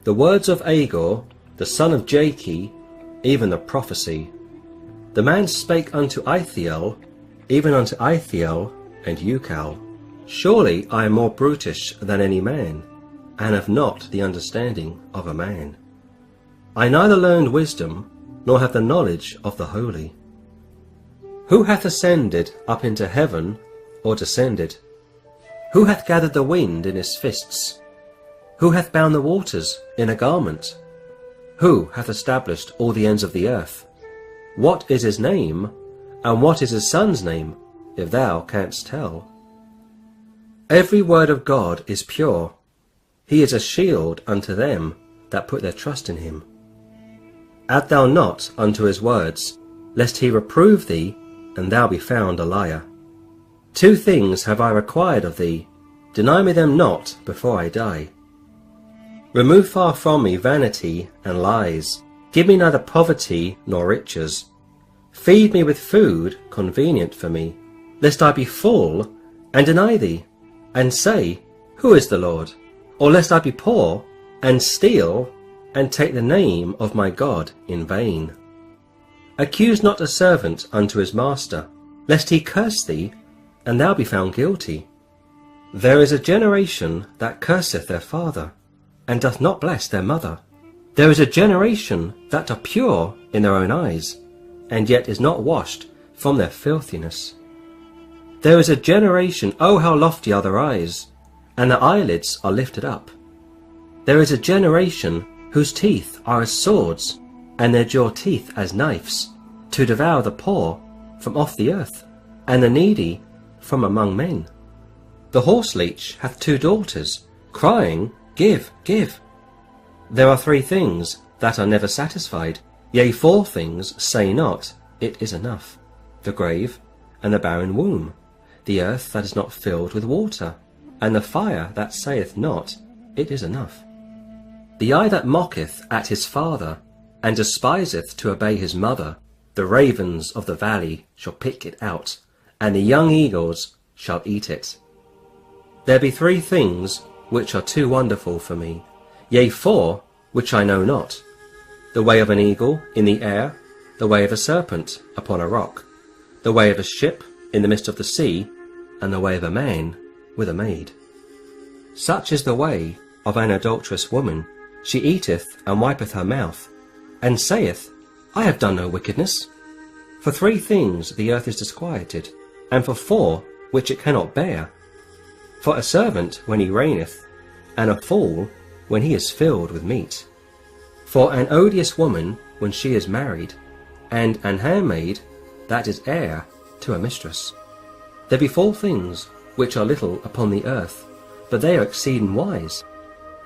The words of Agur, the son of Jakeh, even the prophecy. The man spake unto Ithiel, even unto Ithiel and Ucal, Surely I am more brutish than any man, and have not the understanding of a man. I neither learned wisdom, nor have the knowledge of the holy. Who hath ascended up into heaven, or descended? Who hath gathered the wind in his fists? Who hath bound the waters in a garment? Who hath established all the ends of the earth? What is his name, and what is his son's name, if thou canst tell? Every word of God is pure. He is a shield unto them that put their trust in him. Add thou not unto his words, lest he reprove thee, and thou be found a liar. 2 things have I required of thee, deny me them not before I die. Remove far from me vanity and lies, give me neither poverty nor riches. Feed me with food convenient for me, lest I be full, and deny thee, and say, Who is the Lord? Or lest I be poor, and steal, and take the name of my God in vain. Accuse not a servant unto his master, lest he curse thee, and thou be found guilty. There is a generation that curseth their father, and doth not bless their mother. There is a generation that are pure in their own eyes, and yet is not washed from their filthiness. There is a generation, oh how lofty are their eyes, and their eyelids are lifted up. There is a generation whose teeth are as swords, and their jaw teeth as knives, to devour the poor from off the earth, and the needy from among men. The horseleech hath 2 daughters, crying, Give, give. There are 3 things that are never satisfied, yea, 4 things say not, It is enough: the grave, and the barren womb, the earth that is not filled with water, and the fire that saith not, It is enough. The eye that mocketh at his father, and despiseth to obey his mother, the ravens of the valley shall pick it out, and the young eagles shall eat it. There be 3 things which are too wonderful for me, yea, 4 which I know not: the way of an eagle in the air, the way of a serpent upon a rock, the way of a ship in the midst of the sea, and the way of a man with a maid. Such is the way of an adulterous woman. She eateth and wipeth her mouth, and saith, I have done no wickedness. For 3 things the earth is disquieted, and for 4 which it cannot bear. For a servant when he reigneth, and a fool when he is filled with meat. For an odious woman when she is married, and an handmaid that is heir to a mistress. There be 4 things which are little upon the earth, but they are exceeding wise.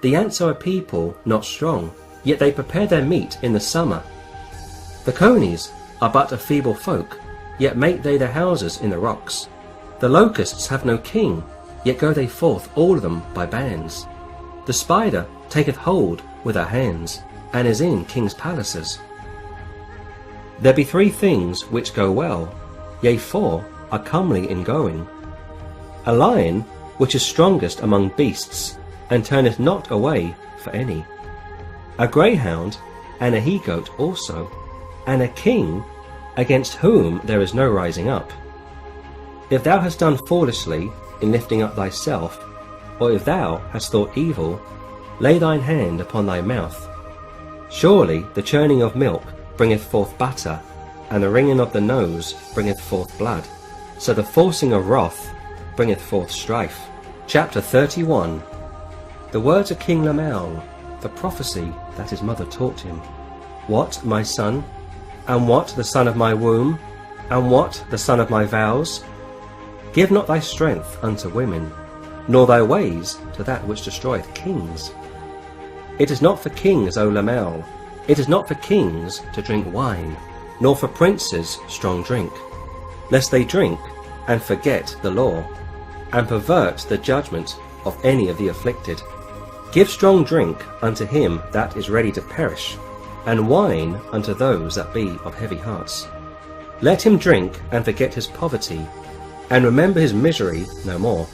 The ants are a people not strong, yet they prepare their meat in the summer. The conies are but a feeble folk, yet make they their houses in the rocks. The locusts have no king, yet go they forth all of them by bands. The spider taketh hold with her hands, and is in kings' palaces. There be 3 things which go well, yea 4 are comely in going. A lion which is strongest among beasts, and turneth not away for any. A greyhound, and a he-goat also, and a king, against whom there is no rising up. If thou hast done foolishly in lifting up thyself, or if thou hast thought evil, lay thine hand upon thy mouth. Surely the churning of milk bringeth forth butter, and the wringing of the nose bringeth forth blood. So the forcing of wrath bringeth forth strife. Chapter 31. The words of King Lemuel, the prophecy that his mother taught him. What, my son? And what the son of my womb? And what the son of my vows? Give not thy strength unto women, nor thy ways to that which destroyeth kings. It is not for kings, O Lemuel, it is not for kings to drink wine, nor for princes strong drink, lest they drink and forget the law, and pervert the judgment of any of the afflicted. Give strong drink unto him that is ready to perish, and wine unto those that be of heavy hearts. Let him drink and forget his poverty, and remember his misery no more.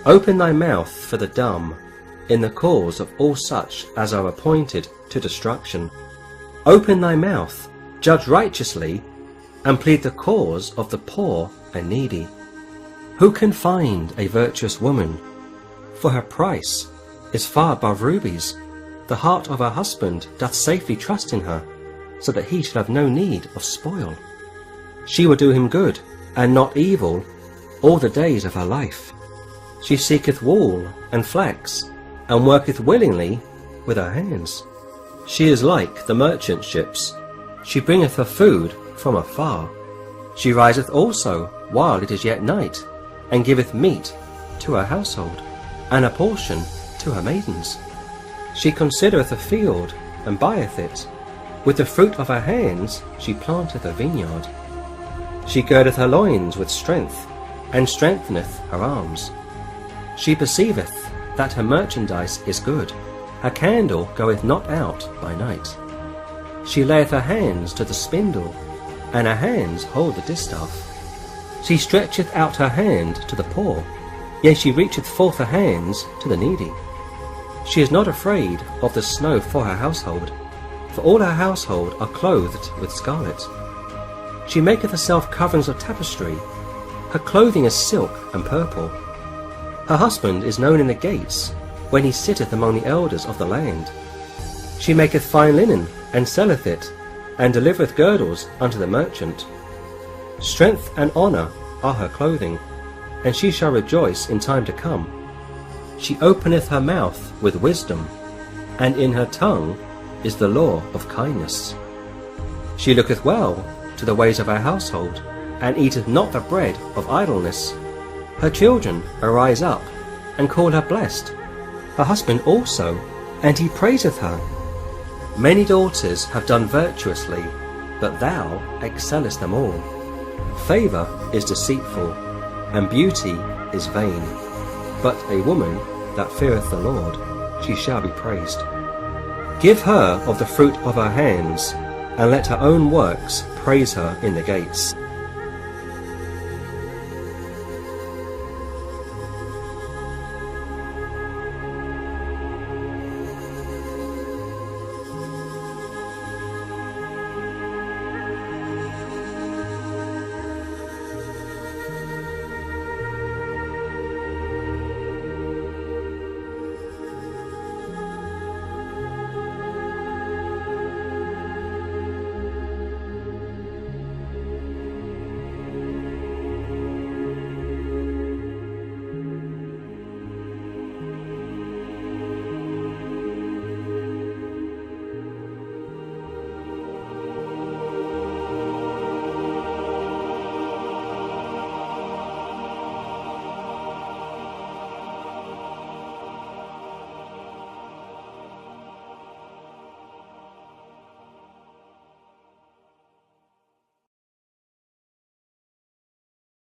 Open thy mouth for the dumb, in the cause of all such as are appointed to destruction. Open thy mouth, judge righteously, and plead the cause of the poor and needy. Who can find a virtuous woman? For her price is far above rubies. The heart of her husband doth safely trust in her, so that he shall have no need of spoil. She will do him good, and not evil, all the days of her life. She seeketh wool and flax, and worketh willingly with her hands. She is like the merchant ships. She bringeth her food from afar. She riseth also while it is yet night, and giveth meat to her household, and a portion to her maidens. She considereth a field, and buyeth it. With the fruit of her hands she planteth a vineyard. She girdeth her loins with strength, and strengtheneth her arms. She perceiveth that her merchandise is good. Her candle goeth not out by night. She layeth her hands to the spindle, and her hands hold the distaff. She stretcheth out her hand to the poor, yea, she reacheth forth her hands to the needy. She is not afraid of the snow for her household, for all her household are clothed with scarlet. She maketh herself coverings of tapestry, her clothing is silk and purple. Her husband is known in the gates, when he sitteth among the elders of the land. She maketh fine linen, and selleth it, and delivereth girdles unto the merchant. Strength and honour are her clothing, and she shall rejoice in time to come. She openeth her mouth with wisdom, and in her tongue is the law of kindness. She looketh well to the ways of her household, and eateth not the bread of idleness. Her children arise up, and call her blessed, her husband also, and he praiseth her. Many daughters have done virtuously, but thou excellest them all. Favour is deceitful, and beauty is vain, but a woman that feareth the Lord, she shall be praised. Give her of the fruit of her hands, and let her own works praise her in the gates.